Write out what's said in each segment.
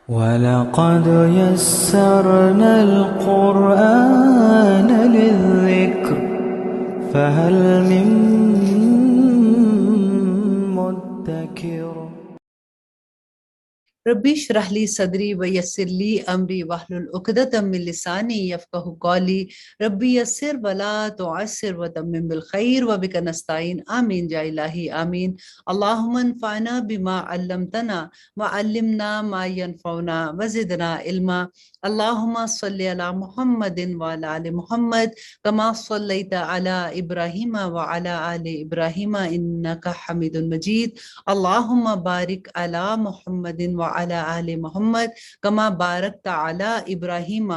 وَلَقَدْ يَسَّرْنَا الْقُرْآنَ لِلذِّكْرِ فَهَلْ مِن مُّدَّكِرٍ۔ ربی اشرح لی صدری ویسر لی امری واحلل عقدۃ من لسانی یفقہوا قولی ربی یسر ولا تعسر وتمم بالخیر وبک نستعین آمین یا الہی آمین۔ اللہم انفعنا بما علمتنا وعلمنا ما ینفعنا وزدنا علما۔ اللہم صلی علی محمد وعلی آل محمد کما صلیت علی ابراہیم وعلی آل ابراہیم انک حمید مجید۔ اللہم بارک علی محمد وعلی آل محمد کما بارکت علی ابراہیم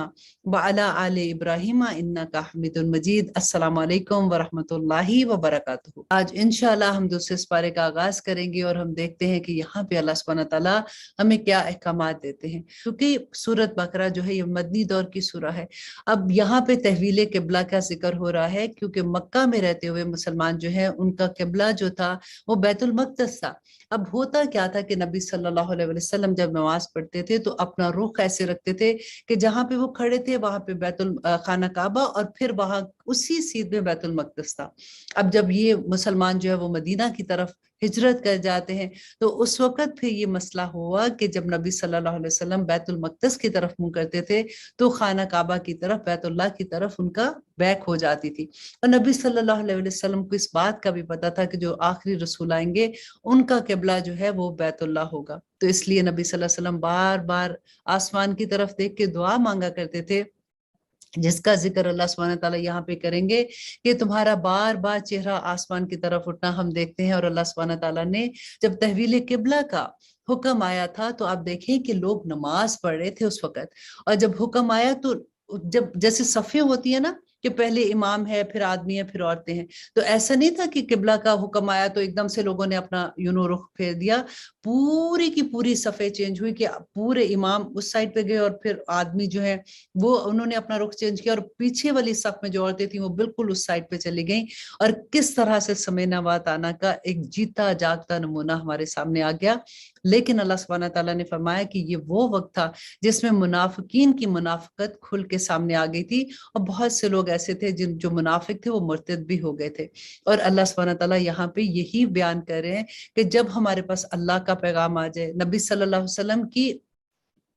وعلی آل ابراہیم انک حمید مجید۔ السلام علیکم ورحمۃ اللہ وبرکاتہ۔ آج انشاءاللہ ہم دوسرے سپارے کا آغاز کریں گے اور ہم دیکھتے ہیں کہ یہاں پہ اللہ سبحانہ تعالیٰ ہمیں کیا احکامات دیتے ہیں، کیونکہ سورۃ بقرہ جو ہے یہ مدنی دور کی سورہ ہے۔ اب یہاں پہ تحویل قبلہ کا ذکر ہو رہا ہے، کیونکہ مکہ میں رہتے ہوئے مسلمان جو ہیں ان کا قبلہ جو تھا وہ بیت المقدس تھا۔ اب ہوتا کیا تھا کہ نبی صلی اللہ علیہ وسلم جب نماز پڑھتے تھے تو اپنا رخ ایسے رکھتے تھے کہ جہاں پہ وہ کھڑے تھے وہاں پہ خانہ کعبہ اور پھر وہاں اسی سیدھ میں بیت المقدس تھا۔ اب جب یہ مسلمان جو ہے وہ مدینہ کی طرف ہجرت کر جاتے ہیں تو اس وقت پھر یہ مسئلہ ہوا کہ جب نبی صلی اللہ علیہ وسلم بیت المقدس کی طرف منہ کرتے تھے تو خانہ کعبہ کی طرف، بیت اللہ کی طرف ان کا بیک ہو جاتی تھی۔ اور نبی صلی اللہ علیہ وسلم کو اس بات کا بھی پتا تھا کہ جو آخری رسول آئیں گے ان کا قبلہ جو ہے وہ بیت اللہ ہوگا، تو اس لیے نبی صلی اللہ علیہ وسلم بار بار آسمان کی طرف دیکھ کے دعا مانگا کرتے تھے، جس کا ذکر اللہ سبحانہ تعالیٰ یہاں پہ کریں گے کہ تمہارا بار بار چہرہ آسمان کی طرف اٹھنا ہم دیکھتے ہیں۔ اور اللہ سبحانہ تعالیٰ نے جب تحویل قبلہ کا حکم آیا تھا تو آپ دیکھیں کہ لوگ نماز پڑھ رہے تھے اس وقت، اور جب حکم آیا تو جب جیسے صفیں ہوتی ہیں نا کہ پہلے امام ہے پھر آدمی ہے پھر عورتیں ہیں، تو ایسا نہیں تھا کہ قبلہ کا حکم آیا تو ایک دم سے لوگوں نے اپنا رخ پھیر دیا۔ پوری کی پوری صفیں چینج ہوئی کہ پورے امام اس سائڈ پہ گئے اور پھر آدمی جو ہے وہ انہوں نے اپنا رخ چینج کیا، اور پیچھے والی صف میں جو عورتیں تھیں وہ بالکل اس سائڈ پہ چلی گئیں، اور کس طرح سے سمینا وات آنا کا ایک جیتا جاگتا نمونہ ہمارے سامنے آ گیا۔ لیکن اللہ سبحانہ تعالیٰ نے فرمایا کہ یہ وہ وقت تھا جس میں منافقین کی منافقت کھل کے سامنے آ گئی تھی، اور بہت سے لوگ ایسے تھے جو منافق تھے وہ مرتد بھی ہو گئے تھے۔ اور اللہ سبحانہ تعالیٰ یہاں پہ یہی بیان کر رہے ہیں کہ جب ہمارے پاس اللہ کا پیغام آ جائے، نبی صلی اللہ علیہ وسلم کی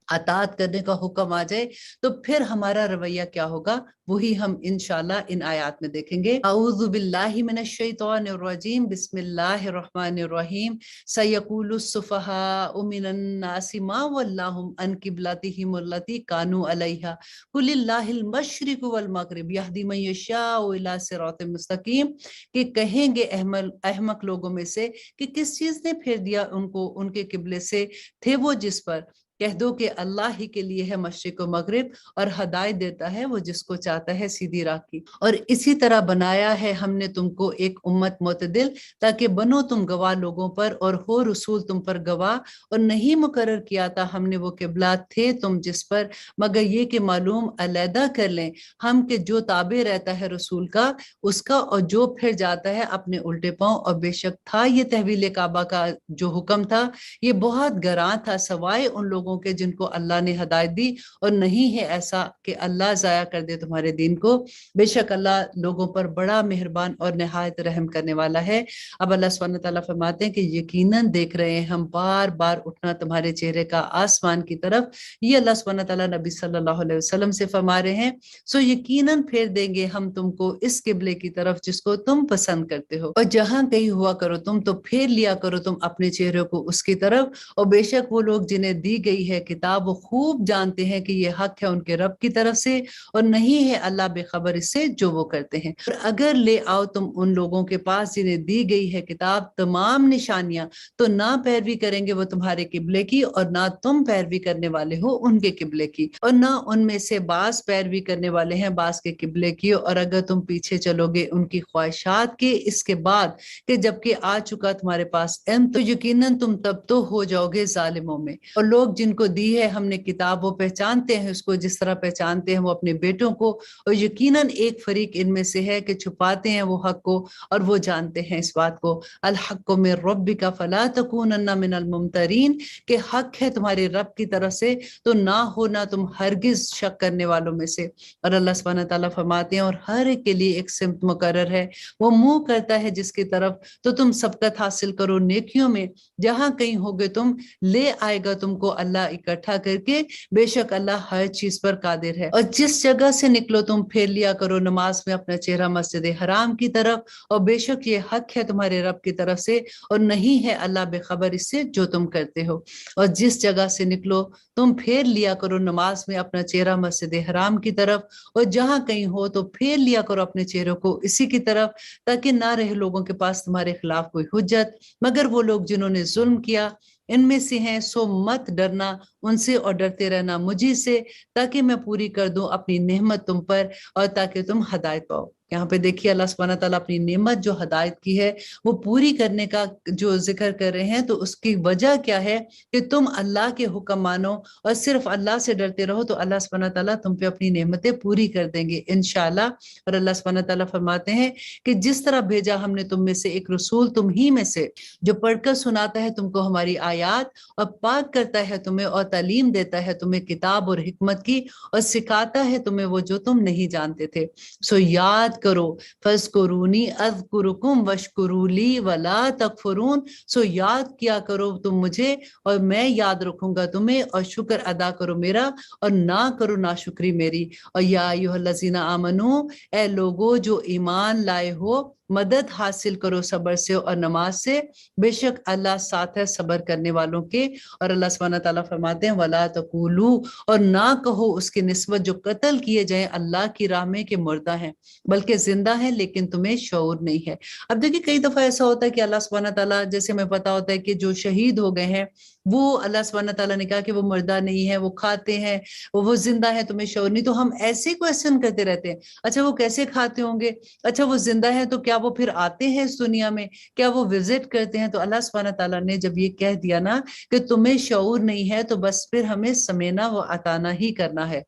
اطاعت کرنے کا حکم آ جائے تو پھر ہمارا رویہ کیا ہوگا، وہی ہم انشاءاللہ ان آیات میں دیکھیں گے۔ اعوذ باللہ من الشیطان الرجیم، بسم اللہ الرحمن الرحیم۔ سیقول السفہاء من الناس ما ولاہم عن قبلتہم التی کانوا علیہا قل اللہ المشرق والمغرب یہدی من یشاء الی صراط مستقیم، کہ کہیں گے احمق لوگوں میں سے کہ کس چیز نے پھیر دیا ان کو ان کے قبلے سے، تھے وہ جس پر، کہہ دو کہ اللہ ہی کے لیے ہے مشرق و مغرب، اور ہدایت دیتا ہے وہ جس کو چاہتا ہے سیدھی راہ کی۔ اور اسی طرح بنایا ہے ہم نے تم کو ایک امت معتدل، تاکہ بنو تم گواہ لوگوں پر اور ہو رسول تم پر گواہ، اور نہیں مقرر کیا تھا ہم نے وہ قبلہ تھے تم جس پر، مگر یہ کہ معلوم علیحدہ کر لیں ہم کہ جو تابع رہتا ہے رسول کا اس کا، اور جو پھر جاتا ہے اپنے الٹے پاؤں۔ اور بے شک تھا یہ تحویل کعبہ کا جو حکم تھا یہ بہت گراں تھا، سوائے ان لوگوں کے جن کو اللہ نے ہدایت دی، اور نہیں ہے ایسا کہ اللہ ضائع کر دے تمہارے دین کو، بے شک اللہ لوگوں پر بڑا مہربان اور نہایت رحم کرنے والا ہے۔ اب اللہ سبحانہ تعالیٰ فرماتے ہیں کہ یقیناً دیکھ رہے ہیں ہم بار بار اٹھنا تمہارے چہرے کا آسمان کی طرف، یہ اللہ سبحانہ تعالیٰ نبی صلی اللہ علیہ وسلم سے فرما رہے ہیں، سو یقیناً پھیر دیں گے ہم تم کو اس قبلے کی طرف جس کو تم پسند کرتے ہو، اور جہاں کہیں ہوا کرو تم تو پھیر لیا کرو تم اپنے چہرے کو اس کی طرف، اور بے شک وہ لوگ جنہیں دی گئی ہے کتاب وہ خوب جانتے ہیں کہ یہ حق ہے ان کے رب کی طرف سے، اور نہیں ہے اللہ بے خبر اس سے جو وہ کرتے ہیں۔ اور اگر لے آؤ تم ان لوگوں کے پاس جنہیں دی گئی ہے کتاب تمام نشانیاں، تو نہ پیروی کریں گے وہ تمہارے قبلے کی، اور نہ تم پیروی کرنے والے ہو ان کے قبلے کی، اور نہ ان میں سے بعض پیروی کرنے والے ہیں بعض کے قبلے کی، اور اگر تم پیچھے چلو گے ان کی خواہشات کے اس کے بعد کہ جبکہ آ چکا تمہارے پاس علم، تو یقیناً تم تب تو ہو جاؤ گے ظالموں میں۔ اور لوگ جن جن کو دی ہے ہم نے کتاب، وہ پہچانتے ہیں اس کو جس طرح پہچانتے ہیں وہ اپنے بیٹوں کو، اور یقیناً ایک فریق ان میں سے ہے کہ چھپاتے ہیں وہ حق کو اور وہ جانتے ہیں اس بات کو۔ الحق من ربک فلا تکونن من الممترین، کہ حق ہے تمہارے رب کی طرف سے تو نہ ہونا تم ہرگز شک کرنے والوں میں سے۔ اور اللہ سبحانہ تعالیٰ فرماتے ہیں اور ہر ایک کے لیے ایک سمت مقرر ہے، وہ منہ کرتا ہے جس کی طرف تو تم سبقت حاصل کرو نیکیوں میں، جہاں کہیں ہوگے تم لے آئے گا تم کو اللہ اکٹھا کر کے، بے شک اللہ ہر چیز پر قادر ہے۔ اور جس جگہ سے نکلو تم پھیر لیا کرو نماز میں اپنا چہرہ مسجد حرام کی طرف، اور بے شک یہ حق ہے تمہارے رب کی طرف سے، اور نہیں ہے اللہ بے خبر اس سے جو تم کرتے ہو۔ اور جس جگہ سے نکلو تم پھیر لیا کرو نماز میں اپنا چہرہ مسجد حرام کی طرف، اور جہاں کہیں ہو تو پھیر لیا کرو اپنے چہروں کو اسی کی طرف، تاکہ نہ رہے لوگوں کے پاس تمہارے خلاف کوئی حجت مگر وہ لوگ جنہوں نے ظلم کیا ان میں سے ہیں، سو مت ڈرنا ان سے اور ڈرتے رہنا مجھے سے، تاکہ میں پوری کر دوں اپنی نعمت تم پر اور تاکہ تم ہدایت پاؤ۔ یہاں پہ دیکھیے اللہ سبحانہ تعالیٰ اپنی نعمت جو ہدایت کی ہے وہ پوری کرنے کا جو ذکر کر رہے ہیں، تو اس کی وجہ کیا ہے کہ تم اللہ کے حکم مانو اور صرف اللہ سے ڈرتے رہو، تو اللہ سبحانہ تعالیٰ تم پہ اپنی نعمتیں پوری کر دیں گے انشاءاللہ۔ اور اللہ سبحانہ تعالیٰ فرماتے ہیں کہ جس طرح بھیجا ہم نے تم میں سے ایک رسول تم ہی میں سے، جو پڑھ کر سناتا ہے تم کو ہماری آیات اور پاک کرتا ہے تمہیں اور تعلیم دیتا ہے تمہیں کتاب اور حکمت کی، اور سکھاتا ہے تمہیں وہ جو تم نہیں جانتے تھے، سو یاد کرو فَاذْكُرُونِي أَذْكُرُكُمْ وَاشْكُرُوا لِي وَلَا تَكْفُرُونَ، سو یاد کیا کرو تم مجھے اور میں یاد رکھوں گا تمہیں، اور شکر ادا کرو میرا اور نہ کرو ناشکری میری۔ اور یا ایھا الذین آمنو، اے لوگو جو ایمان لائے ہو، مدد حاصل کرو صبر سے اور نماز سے، بے شک اللہ ساتھ ہے صبر کرنے والوں کے۔ اور اللہ سبحانہ تعالیٰ فرماتے ہیں وَلَا تَقُولُوا، اور نہ کہو اس کی نسبت جو قتل کیے جائیں اللہ کی راہ میں کہ مردہ ہیں، بلکہ زندہ ہیں لیکن تمہیں شعور نہیں ہے۔ اب دیکھیں کئی دفعہ ایسا ہوتا ہے کہ اللہ سبحانہ تعالیٰ، جیسے ہمیں پتا ہوتا ہے کہ جو شہید ہو گئے ہیں وہ اللہ سبحانہ تعالیٰ نے کہا کہ وہ مردہ نہیں ہے، وہ کھاتے ہیں، وہ زندہ ہے تمہیں شعور نہیں، تو ہم ایسے کویسچن کرتے رہتے ہیں، اچھا وہ کیسے کھاتے ہوں گے، اچھا وہ زندہ ہے تو کیا وہ پھر آتے ہیں اس دنیا میں، کیا وہ وزٹ کرتے ہیں؟ تو اللہ سبحانہ تعالیٰ نے جب یہ کہہ دیا نا کہ تمہیں شعور نہیں ہے، تو بس پھر ہمیں سمینا و عطانا ہی کرنا ہے۔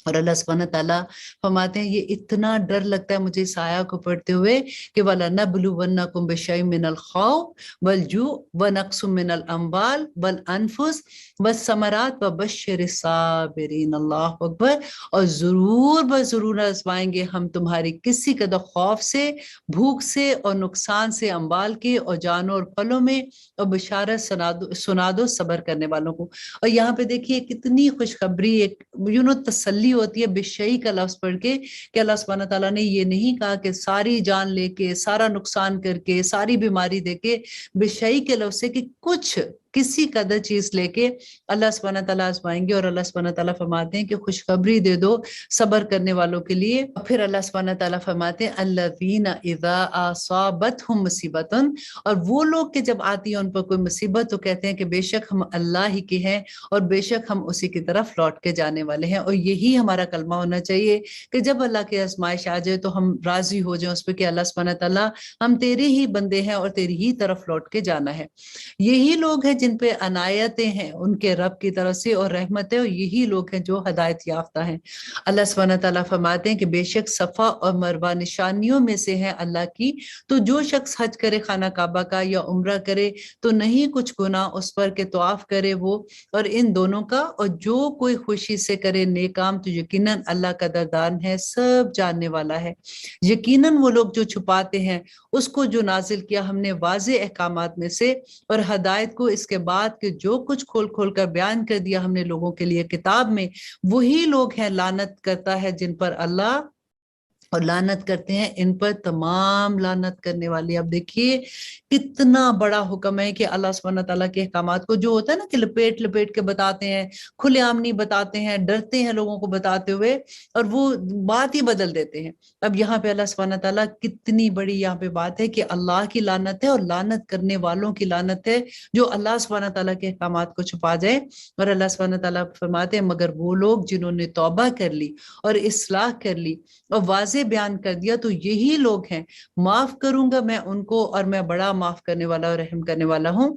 اور اللہ سبحانہ تعالیٰ فرماتے ہیں یہ اتنا ڈر لگتا ہے مجھے اس آیا کو پڑھتے ہوئے کہ وَلَنَبْلُوَنَّكُمْ بِشَيْءٍ مِّنَ الْخَوْفِ وَالْجُوعِ وَنَقْصٍ مِّنَ الْأَمْوَالِ وَالْأَنفُسِ وَالثَّمَرَاتِ وَبَشِّرِ الصَّابِرِينَ، اللہ اکبر۔ اور ضرور آزمائیں گے ہم تمہاری کسی قدر خوف سے، بھوک سے اور نقصان سے، اموال کے اور جانوں اور پھلوں میں، اور بشارت سنا دو صبر کرنے والوں کو۔ اور یہاں پہ دیکھیے کتنی خوشخبری، ایک تسلی ہوتی ہے بشئی کا لفظ پڑھ کے، کہ اللہ سبحانہ تعالیٰ نے یہ نہیں کہا کہ ساری جان لے کے، سارا نقصان کر کے، ساری بیماری دے کے، بشئی کے لفظ سے کہ کچھ کسی قدر چیز لے کے اللہ سبحانہ تعالیٰ آزمائیں گے۔ اور اللہ سبحانہ تعالیٰ فرماتے ہیں کہ خوشخبری دے دو صبر کرنے والوں کے لیے۔ پھر اللہ سبحانہ تعالیٰ فرماتے ہیں الذین اذا اصابتہم مصیبۃ، اور وہ لوگ کہ جب آتی ہے ان پر کوئی مصیبت تو کہتے ہیں کہ بے شک ہم اللہ ہی کے ہیں اور بے شک ہم اسی کی طرف لوٹ کے جانے والے ہیں۔ اور یہی ہمارا کلمہ ہونا چاہیے کہ جب اللہ کی آزمائش آ جائے تو ہم راضی ہو جائیں اس پہ کہ اللہ سبحانہ تعالیٰ ہم تیرے ہی بندے ہیں اور تیری ہی طرف لوٹ کے جانا ہے۔ یہی لوگ ہیں جن پہ عنایتیں ہیں ان کے رب کی طرف سے اور رحمتیں، اور یہی لوگ ہیں جو ہدایت یافتہ ہیں۔ اللہ سبحانہ تعالیٰ فرماتے ہیں کہ بے شک صفا اور مروہ نشانیوں میں سے ہیں اللہ کی، تو جو شخص حج کرے خانہ کعبہ کا یا عمرہ کرے تو نہیں کچھ گناہ اس پر کہ طواف کرے وہ اور ان دونوں کا، اور جو کوئی خوشی سے کرے نیک کام تو یقیناً اللہ قدردان ہے، سب جاننے والا ہے۔ یقیناً وہ لوگ جو چھپاتے ہیں اس کو جو نازل کیا ہم نے واضح احکامات میں سے اور ہدایت کو اس کے بعد کہ جو کچھ کھول کھول کر بیان کر دیا ہم نے لوگوں کے لیے کتاب میں، وہی لوگ ہیں لعنت کرتا ہے جن پر اللہ، اور لعنت کرتے ہیں ان پر تمام لعنت کرنے والے۔ اب دیکھیے کتنا بڑا حکم ہے کہ اللہ سبحانہ تعالیٰ کے احکامات کو جو ہوتا ہے نا کہ لپیٹ لپیٹ کے بتاتے ہیں، کھلے عام نہیں بتاتے ہیں، ڈرتے ہیں لوگوں کو بتاتے ہوئے اور وہ بات ہی بدل دیتے ہیں۔ اب یہاں پہ اللہ سبحانہ تعالیٰ کتنی بڑی یہاں پہ بات ہے کہ اللہ کی لعنت ہے اور لعنت کرنے والوں کی لعنت ہے جو اللہ سبحانہ تعالیٰ کے احکامات کو چھپا جائے۔ اور اللہ سبحانہ تعالیٰ فرماتے ہیں مگر وہ لوگ جنہوں نے توبہ کر لی اور اصلاح کر لی اور واضح بیان کر دیا تو یہی لوگ ہیں معاف کروں گا میں ان کو، اور میں بڑا معاف کرنے والا اور رحم کرنے والا ہوں۔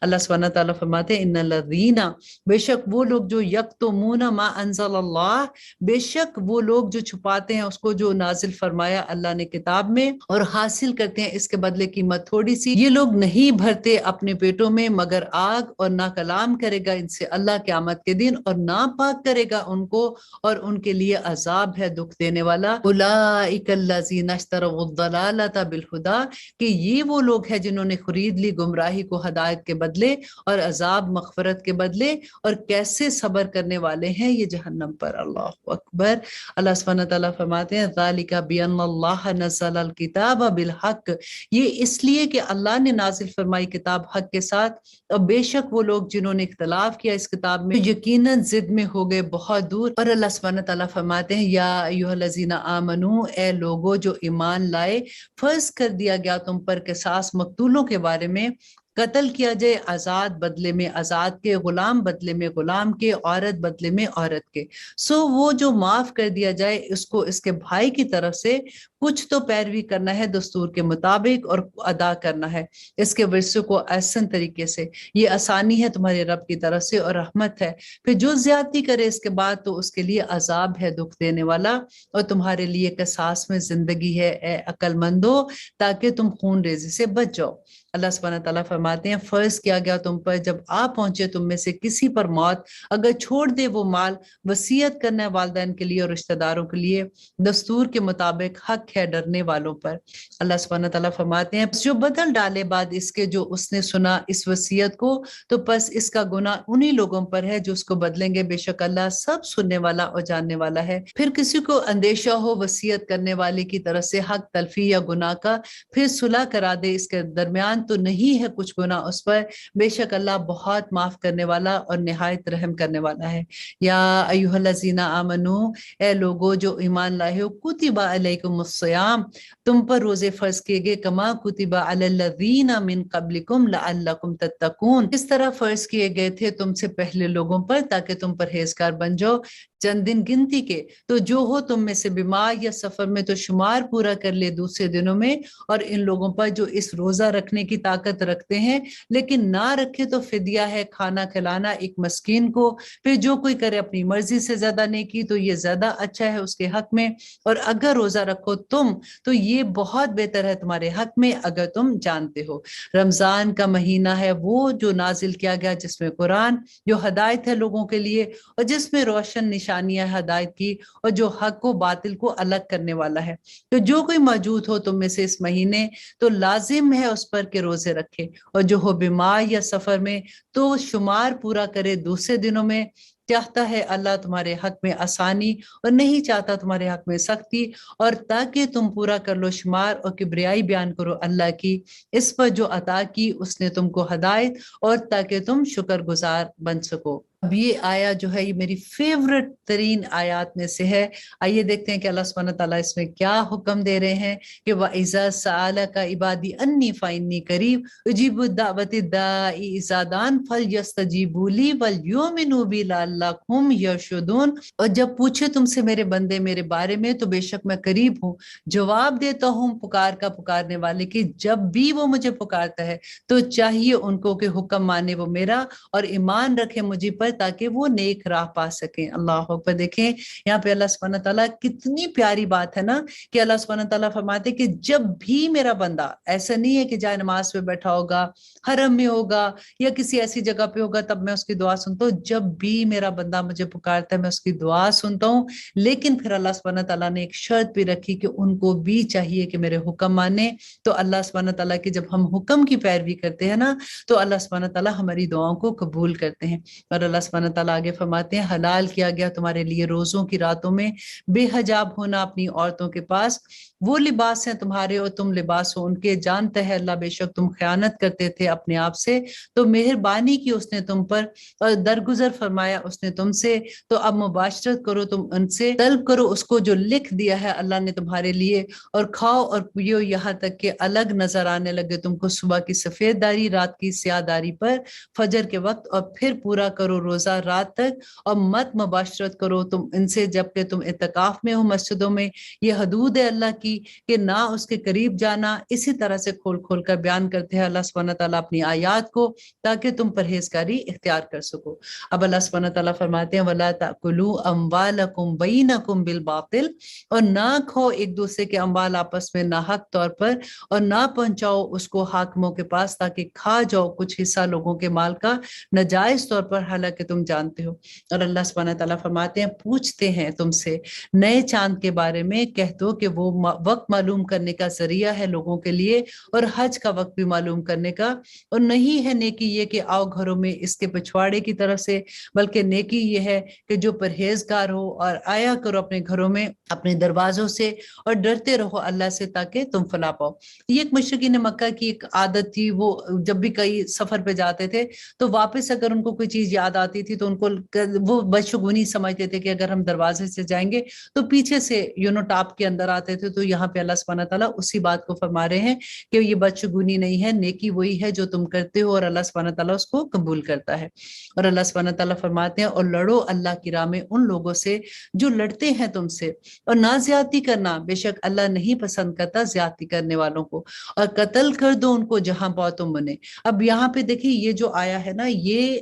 اللہ سبحانہ تعالیٰ فرماتے ہیں ان الذین، بے شک وہ لوگ جو یکتمون ما انزل اللہ، بے شک وہ لوگ جو چھپاتے ہیں اس کو جو نازل فرمایا اللہ نے کتاب میں، اور حاصل کرتے ہیں اس کے بدلے قیمت تھوڑی سی، یہ لوگ نہیں بھرتے اپنے پیٹوں میں مگر آگ، اور نہ کلام کرے گا ان سے اللہ قیامت کے دن، اور نہ پاک کرے گا ان کو، اور ان کے لیے عذاب ہے دکھ دینے والا۔ اولئک الذین اشتروا الضلالۃ بالہدی، کہ یہ وہ لوگ ہیں جنہوں نے خرید لی گمراہی کو ہدایت کے بدلے اور عذاب مغفرت کے بدلے، اور کیسے صبر کرنے والے ہیں یہ جہنم پر۔ اللہ اکبر۔ اللہ سبحانہ تعالیٰ فرماتے ہیں ذالک بان اللہ نزل الکتاب بالحق، یہ اس لیے کہ اللہ نے نازل فرمائی کتاب حق کے ساتھ، اور بے شک وہ لوگ جنہوں نے اختلاف کیا اس کتاب میں یقیناً ضد میں ہو گئے بہت دور۔ اور اللہ سبحانہ تعالیٰ فرماتے ہیں یا ایھا الذین آمنو، اے لوگو جو ایمان لائے، فرض کر دیا گیا تم پر قصاص مقتولوں کے بارے میں، قتل کیا جائے آزاد بدلے میں آزاد کے، غلام بدلے میں غلام کے، عورت بدلے میں عورت کے، سو وہ جو معاف کر دیا جائے اس کو اس کے بھائی کی طرف سے کچھ تو پیروی کرنا ہے دستور کے مطابق اور ادا کرنا ہے اس کے ورثے کو احسن طریقے سے، یہ آسانی ہے تمہارے رب کی طرف سے اور رحمت ہے۔ پھر جو زیادتی کرے اس کے بعد تو اس کے لیے عذاب ہے دکھ دینے والا، اور تمہارے لیے قصاص میں زندگی ہے اے عقل مندو، تاکہ تم خون ریزی سے بچ جاؤ۔ اللہ سبحانہ تعالیٰ فرماتے ہیں فرض کیا گیا تم پر جب آ پہنچے تم میں سے کسی پر موت، اگر چھوڑ دے وہ مال، وصیت کرنا ہے والدین کے لیے اور رشتہ داروں کے لیے، دستور کے مطابق حق ہے ڈرنے والوں پر۔ اللہ سبحانہ تعالیٰ فرماتے ہیں جو بدل ڈالے بعد اس کے جو اس نے سنا اس وصیت کو، تو پس اس کا گناہ انہی لوگوں پر ہے جو اس کو بدلیں گے، بے شک اللہ سب سننے والا اور جاننے والا ہے۔ پھر کسی کو اندیشہ ہو وصیت کرنے والے کی طرف سے حق تلفی یا گناہ کا، پھر صلح کرا دے اس کے درمیان تو نہیں ہے کچھ گناہ اس پر، بے شک اللہ بہت معاف کرنے والا اور نہایت رحم کرنے والا ہے۔ یا ایھا الذین آمنو، اے لوگو جو ایمان لائے ہو، کتب علیکم الصیام، تم پر روزے فرض کیے گئے، کما کتب علی الذین من قبلکم لعلکم تتقون، اس طرح فرض کیے گئے تھے تم سے پہلے لوگوں پر تاکہ تم پرہیزگار بن جاؤ۔ چند دن گنتی کے، تو جو ہو تم میں سے بیمار یا سفر میں تو شمار پورا کر لے دوسرے دنوں میں، اور ان لوگوں پر جو اس روزہ رکھنے کی طاقت رکھتے ہیں لیکن نہ رکھے تو فدیہ ہے کھانا کھلانا ایک مسکین کو، پھر جو کوئی کرے اپنی مرضی سے زیادہ نیکی تو یہ زیادہ اچھا ہے اس کے حق میں، اور اگر روزہ رکھو تم تو یہ بہت بہتر ہے تمہارے حق میں اگر تم جانتے ہو۔ رمضان کا مہینہ ہے وہ جو نازل کیا گیا جس میں قرآن، جو ہدایت ہے لوگوں کے لیے اور جس میں روشن نشانیاں ہدایت کی، اور جو حق و باطل کو الگ کرنے والا ہے، تو جو کوئی موجود ہو تم میں سے اس مہینے تو لازم ہے اس پر کہ روزے رکھے، اور جو ہو بیمار یا سفر میں تو شمار پورا کرے دوسرے دنوں میں، چاہتا ہے اللہ تمہارے حق میں آسانی اور نہیں چاہتا تمہارے حق میں سختی، اور تاکہ تم پورا کر لو شمار اور کبریائی بیان کرو اللہ کی اس پر جو عطا کی اس نے تم کو ہدایت، اور تاکہ تم شکر گزار بن سکو۔ اب یہ آیا جو ہے یہ میری فیورٹ ترین آیات میں سے ہے۔ آئیے دیکھتے ہیں کہ اللہ سبحانہ تعالیٰ اس میں کیا حکم دے رہے ہیں کہ وَإِذَا سَأَلَكَ عِبَادِي أَنِّي فَإِنِّي قَرِيبٌ أُجِيبُ دَعْوَةَ الدَّاعِ إِذَا دَعَانِ فَلْيَسْتَجِيبُوا لِي وَلْيُؤْمِنُوا بِي لَعَلَّهُمْ يَرْشُدُونَ، اور جب پوچھے تم سے میرے بندے میرے بارے میں تو بے شک میں قریب ہوں، جواب دیتا ہوں پکار کا پکارنے والے کی، جب بھی وہ مجھے پکارتا ہے تو چاہیے ان کو کہ حکم مانے وہ میرا اور ایمان رکھے مجھے پر تاکہ وہ نیک راہ پا سکیں۔ اللہ اکبر۔ دیکھیں یہاں پہ اللہ سبحانہ تعالیٰ کتنی پیاری بات ہے نا کہ اللہ سبحانہ تعالیٰ فرماتے کہ جب بھی میرا بندہ، ایسا نہیں ہے کہ جائے نماز پہ بیٹھا ہوگا، حرم میں ہوگا یا کسی ایسی جگہ پہ ہوگا تب میں اس کی دعا سنتا ہوں، جب بھی میرا بندہ مجھے پکارتا ہے میں اس کی دعا سنتا ہوں، لیکن پھر اللہ سبحانہ تعالیٰ نے ایک شرط بھی رکھی کہ ان کو بھی چاہیے کہ میرے حکم مانے۔ تو اللہ سبحانہ تعالیٰ کی جب ہم حکم کی پیروی کرتے ہیں نا تو اللہ سبحانہ تعالیٰ ہماری دعاؤں کو قبول کرتے ہیں۔ اور اللہ سبحانہ تعالیٰ آگے فرماتے ہیں حلال کیا گیا تمہارے لیے روزوں کی راتوں میں بے حجاب ہونا اپنی عورتوں کے پاس، وہ لباس ہیں تمہارے اور تم لباس ہو ان کے، جانتا ہے اللہ بے شک تم خیانت کرتے تھے اپنے آپ سے، تو مہربانی کی اس نے تم پر اور درگزر فرمایا اس نے تم سے، تو اب مباشرت کرو تم ان سے، طلب کرو اس کو جو لکھ دیا ہے اللہ نے تمہارے لیے، اور کھاؤ اور پیو یہاں تک کہ الگ نظر آنے لگے تم کو صبح کی سفید داری رات کی سیاہ داری پر فجر کے وقت، اور پھر پورا کرو روزہ رات تک، اور مت مباشرت کرو تم ان سے جبکہ تم اعتکاف میں ہو مسجدوں میں، یہ حدود ہے اللہ کی کی کہ نہ اس کے قریب جانا، اسی طرح سے کھول کھول کر بیان کرتے ہیں اللہ سبحانہ تعالیٰ اپنی آیات کو، تاکہ تم پرہیزگاری اختیار کر سکو۔ اب اللہ سبحانہ تعالیٰ فرماتے ہیں وَلَا تَأْكُلُوا أَمْوَالَكُمْ بَيْنَكُمْ بِالْبَاطِلِ، اور نہ کھو ایک دوسرے کے اموال آپس میں ناحق طور پر، اور نہ پہنچاؤ اس کو حاکموں کے پاس تاکہ کھا جاؤ کچھ حصہ لوگوں کے مال کا ناجائز طور پر، حالانکہ تم جانتے ہو۔ اور اللہ سبحانہ تعالیٰ فرماتے ہیں پوچھتے ہیں تم سے نئے چاند کے بارے میں، کہہ دو کہ وہ وقت معلوم کرنے کا ذریعہ ہے لوگوں کے لیے، اور حج کا وقت بھی معلوم کرنے کا، اور نہیں ہے نیکی یہ کہ آؤ گھروں میں اس کے پچھواڑے کی طرف سے، بلکہ نیکی یہ ہے کہ جو پرہیزگار ہو اور آیا کرو اپنے گھروں میں اپنے دروازوں سے، اور ڈرتے رہو اللہ سے تاکہ تم فلاح پاؤ۔ یہ ایک مشرکین مکہ کی ایک عادت تھی، وہ جب بھی کئی سفر پہ جاتے تھے تو واپس اگر ان کو کوئی چیز یاد آتی تھی تو ان کو وہ بدشگونی سمجھتے تھے کہ اگر ہم دروازے سے جائیں گے تو پیچھے سے ٹاپ کے اندر آتے تھے۔ تو یہاں پہ اللہ سبحانہ تعالیٰ اسی بات کو فرما رہے ہیں کہ یہ بدشگونی نہیں ہے، نیکی وہی ہے جو تم کرتے ہو، اور اللہ سبحانہ تعالیٰ اس کو قبول کرتا ہے۔ اور اللہ سبحانہ تعالیٰ فرماتے ہیں اور لڑو اللہ کی راہ میں ان لوگوں سے جو لڑتے ہیں تم سے، اور نہ زیادتی کرنا، بے شک اللہ نہیں پسند کرتا زیادتی کرنے والوں کو، اور قتل کر دو ان کو جہاں پاؤ تم انہیں۔ اب یہاں پہ دیکھیں یہ جو آیا ہے نا، یہ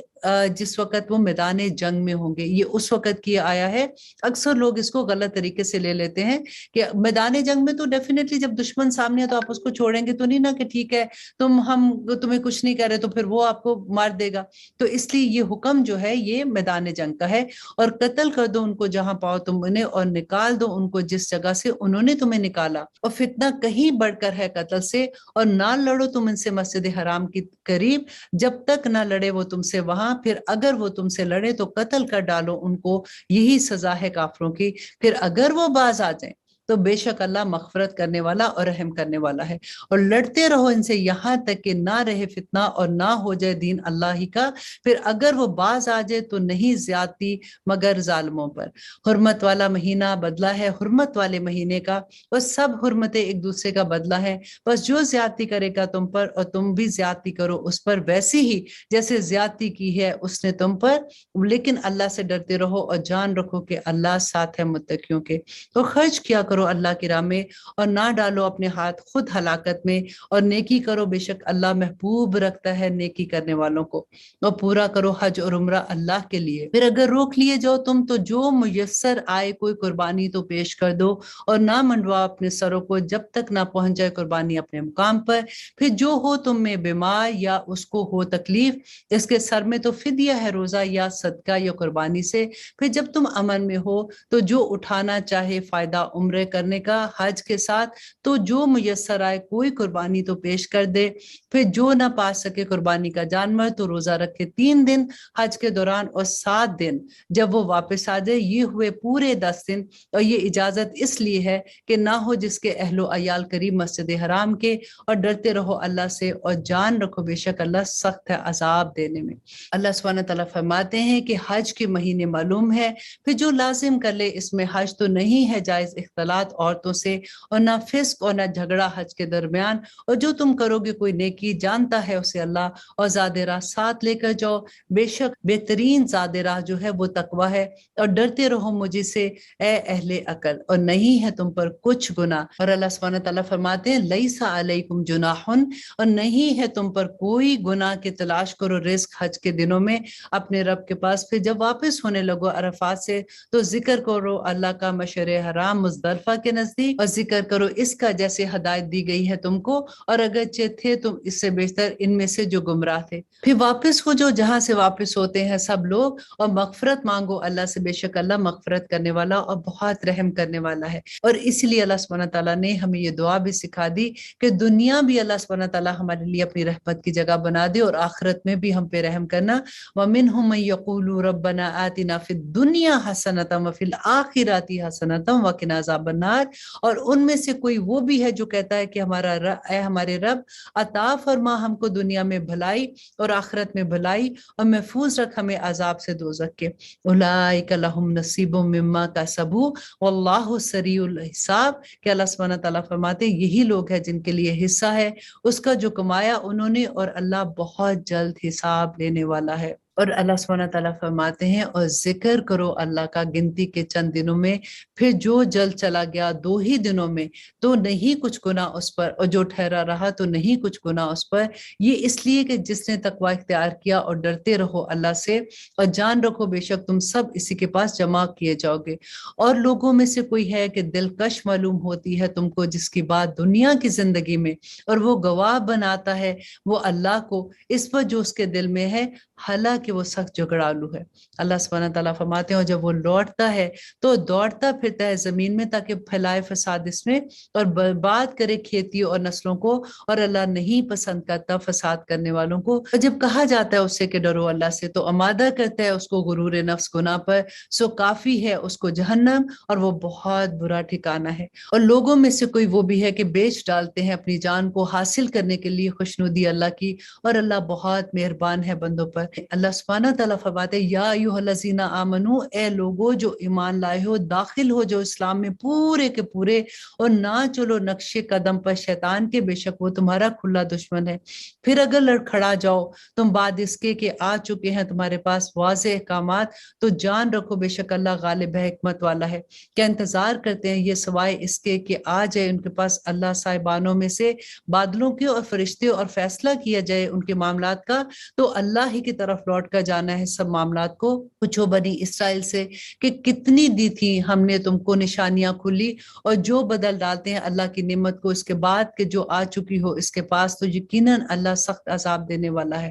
جس وقت وہ میدان جنگ میں ہوں گے، یہ اس وقت کی آیا ہے۔ اکثر لوگ اس کو غلط طریقے سے لے لیتے ہیں کہ میدان جنگ میں تو ڈیفینیٹلی جب دشمن سامنے ہے تو آپ اس کو چھوڑیں گے تو نہیں نا کہ ٹھیک ہے ہم تمہیں کچھ نہیں کر رہے تو پھر وہ آپ کو مار دے گا۔ تو اس لیے یہ حکم جو ہے یہ میدان جنگ کا ہے، اور قتل کر دو ان کو جہاں پاؤ تم انہیں، اور نکال دو ان کو جس جگہ سے انہوں نے تمہیں نکالا، اور فتنہ کہیں بڑھ کر ہے قتل سے، اور نہ لڑو تم ان سے مسجد حرام کی قریب جب تک نہ لڑے وہ تم سے وہاں، پھر اگر وہ تم سے لڑے تو قتل کر ڈالو ان کو، یہی سزا ہے کافروں کی، پھر اگر وہ باز آ جائیں تو بے شک اللہ مغفرت کرنے والا اور رحم کرنے والا ہے۔ اور لڑتے رہو ان سے یہاں تک کہ نہ رہے فتنہ اور نہ ہو جائے دین اللہ ہی کا، پھر اگر وہ باز آ جائے تو نہیں زیادتی مگر ظالموں پر۔ حرمت والا مہینہ بدلہ ہے حرمت والے مہینے کا، اور سب حرمتیں ایک دوسرے کا بدلہ ہے، بس جو زیادتی کرے گا تم پر اور تم بھی زیادتی کرو اس پر ویسی ہی جیسے زیادتی کی ہے اس نے تم پر، لیکن اللہ سے ڈرتے رہو اور جان رکھو کہ اللہ ساتھ ہے متقیوں کے۔ تو خرچ کیا کرو اللہ کی راہ میں، اور نہ ڈالو اپنے ہاتھ خود ہلاکت میں، اور نیکی کرو بے شک اللہ محبوب رکھتا ہے نیکی کرنے والوں کو، اور پورا کرو حج اور عمرہ اللہ کے لیے۔ پھر اگر روک لیے جاؤ تم تو جو میسر آئے کوئی قربانی تو پیش کر دو، اور نہ منڈواؤ اپنے سروں کو جب تک نہ پہنچ جائے قربانی اپنے مقام پر۔ پھر جو ہو تم میں بیمار یا اس کو ہو تکلیف، اس کے سر میں تو فدیہ ہے روزہ یا صدقہ یا قربانی سے۔ پھر جب تم امن میں ہو تو جو اٹھانا چاہے فائدہ عمرے کرنے کا حج کے ساتھ، تو جو میسر آئے کوئی قربانی تو پیش کر دے۔ پھر جو نہ پا سکے قربانی کا جانور تو روزہ رکھے 3 دن حج کے دوران اور 7 دن جب وہ واپس آ جائے، یہ ہوئے پورے 10 دن۔ اور یہ اجازت اس لیے ہے کہ نہ ہو جس کے اہل و عیال قریب مسجد حرام کے، اور ڈرتے رہو اللہ سے اور جان رکھو بے شک اللہ سخت ہے عذاب دینے میں۔ اللہ سبحانہ تعالیٰ فرماتے ہیں کہ حج کے مہینے معلوم ہے، پھر جو لازم کر لے اس میں حج تو نہیں ہے جائز اختلاط عورتوں سے، اور نہ فسق اور نہ جھگڑا حج کے درمیان، اور جو تم کرو گے کوئی نیکی جانتا ہے اسے اللہ، اور زاد راہ ساتھ لے کر جاؤ، بے شک بہترین زاد راہ جو ہے وہ تقوی ہے، اور ڈرتے رہو مجھے سے اے اہل عقل، اور نہیں ہے تم پر کچھ گناہ۔ اور اللہ سبحانہ تعالیٰ فرماتے ہیں لیس علیکم جناح، اور نہیں ہے تم پر کوئی گناہ کہ تلاش کرو رزق حج کے دنوں میں اپنے رب کے پاس۔ پھر جب واپس ہونے لگو عرفات سے تو ذکر کرو اللہ کا مشعر حرام مزدلفہ کے نزدیک، اور ذکر کرو اس کا جیسے ہدایت دی گئی ہے تم کو، اور اگرچہ تھے تم اس سے بیشتر ان میں سے جو گمراہ تھے۔ پھر واپس ہو جو جہاں سے واپس ہوتے ہیں سب لوگ، اور مغفرت مانگو اللہ سے، بے شک اللہ مغفرت کرنے والا اور بہت رحم کرنے والا ہے۔ اور اس لیے اللہ سبحانہ تعالیٰ نے ہمیں یہ دعا بھی سکھا دی کہ دنیا بھی اللہ سبحانہ تعالیٰ ہمارے لیے اپنی رحمت کی جگہ بنا دے، اور آخرت میں بھی ہم پہ رحم کرنا۔ وَمِنْهُمْ مَن يَقُولُ رَبَّنَا آتِنَا فِي الدُّنْيَا حَسَنَةً وَفِي الْآخِرَةِ حَسَنَةً وَقِنَا عَذَابَ النَّارِ، اور ان میں سے کوئی وہ بھی ہے جو کہتا ہے کہ اے ہمارے رب عطا فرما ہم کو دنیا میں بھلائی اور آخرت میں بھلائی، اور محفوظ رکھ ہمیں عذاب سے دوزخ کے۔ اولئک لہم نصیب مما کسبوا واللہ سریع الحساب، کہ اللہ سبحانہ تعالیٰ فرماتے ہیں یہی لوگ ہیں جن کے لیے حصہ ہے اس کا جو کمایا انہوں نے، اور اللہ بہت جلد حساب لینے والا ہے۔ اور اللہ سبحانہ تعالیٰ فرماتے ہیں اور ذکر کرو اللہ کا گنتی کے چند دنوں میں، پھر جو جل چلا گیا 2 ہی دنوں میں تو نہیں کچھ گناہ اس پر، اور جو ٹھہرا رہا تو نہیں کچھ گناہ اس پر، یہ اس لیے کہ جس نے تقوی اختیار کیا۔ اور ڈرتے رہو اللہ سے اور جان رکھو بے شک تم سب اسی کے پاس جمع کیے جاؤ گے۔ اور لوگوں میں سے کوئی ہے کہ دلکش معلوم ہوتی ہے تم کو جس کی بات دنیا کی زندگی میں، اور وہ گواہ بناتا ہے وہ اللہ کو اس پر جو اس کے دل میں ہے، حالانکہ وہ سخت جھگڑالو ہے۔ اللہ سبحانہ تعالیٰ فرماتے ہیں اور جب وہ لوٹتا ہے تو دوڑتا پھرتا ہے زمین میں تاکہ پھیلائے فساد اس میں اور برباد کرے کھیتی اور نسلوں کو، اور اللہ نہیں پسند کرتا فساد کرنے والوں کو۔ اور جب کہا جاتا ہے اس سے کہ ڈرو اللہ سے تو آمادہ کرتا ہے اس کو غرور نفس گناہ پر، سو کافی ہے اس کو جہنم اور وہ بہت برا ٹھکانہ ہے۔ اور لوگوں میں سے کوئی وہ بھی ہے کہ بیچ ڈالتے ہیں اپنی جان کو حاصل کرنے کے لیے خوشنودی اللہ کی، اور اللہ بہت مہربان ہے بندوں پر۔ اللہ سبحانہ تعالیٰ فرماتے ہیں یا ایھا الذین آمنو، اے لوگو جو ایمان لائے ہو، داخل ہو جو اسلام میں پورے کے پورے، اور نہ چلو نقش قدم پر شیطان کے، بے شک وہ تمہارا کھلا دشمن ہے۔ پھر اگر لڑکھڑا جاؤ تم بعد اس کے کہ آ چکے ہیں تمہارے پاس واضح احکامات، تو جان رکھو بے شک اللہ غالب ہے، حکمت والا ہے۔ کیا انتظار کرتے ہیں یہ سوائے اس کے کہ آ جائے ان کے پاس اللہ صاحبانوں میں سے بادلوں کے اور فرشتے، اور فیصلہ کیا جائے ان کے معاملات کا، تو اللہ ہی کی طرف لوٹ کر جانا ہے سب معاملات کو۔ پوچھو بنی اسرائیل سے کہ کتنی دی تھی ہم نے تم کو نشانیاں کھلی، اور جو بدل ڈالتے ہیں اللہ کی نعمت کو اس کے بعد کہ جو آ چکی ہو اس کے پاس، تو یقیناً اللہ سخت عذاب دینے والا ہے۔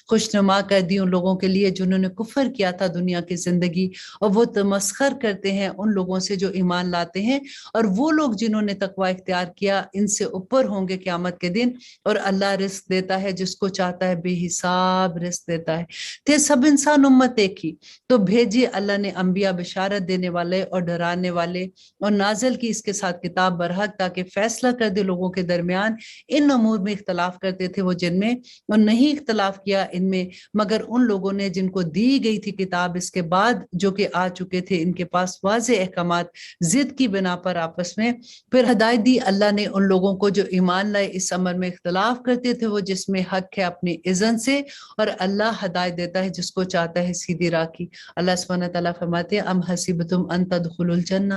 خوشنما کر دی ان لوگوں کے لیے جنہوں نے کفر کیا تھا دنیا کی زندگی، اور وہ تمسخر کرتے ہیں ان لوگوں سے جو ایمان لاتے ہیں، اور وہ لوگ جنہوں نے تقوی اختیار کیا ان سے اوپر ہوں گے قیامت کے دن، اور اللہ رزق دیتا ہے جس کو چاہتا ہے، بے حساب رزق دیتا ہے۔ تھے سب انسان امت ایک ہی، تو بھیجی اللہ نے انبیاء بشارت دینے والے اور ڈرانے والے، اور نازل کی اس کے ساتھ کتاب برحق تاکہ فیصلہ کر دے لوگوں کے درمیان ان امور میں اختلاف کرتے تھے وہ جن میں، اور نہیں اختلاف کیا ان میں مگر ان لوگوں نے جن کو دی گئی تھی کتاب اس کے بعد، جو کہ آ چکے تھے ان کے پاس واضح احکامات، ضد کی بنا پر آپس میں۔ پھر ہدایت دی اللہ نے ان لوگوں کو جو ایمان لائے اس امر میں اختلاف کرتے تھے وہ جس میں حق ہے اپنی اذن سے، اور اللہ ہدایت دیتا ہے جس کو چاہتا ہے سیدھی راہ کی۔ اللہ سبحانہ تعالیٰ فرماتے ہیں ام حسبتم ان تدخلوا الجنہ،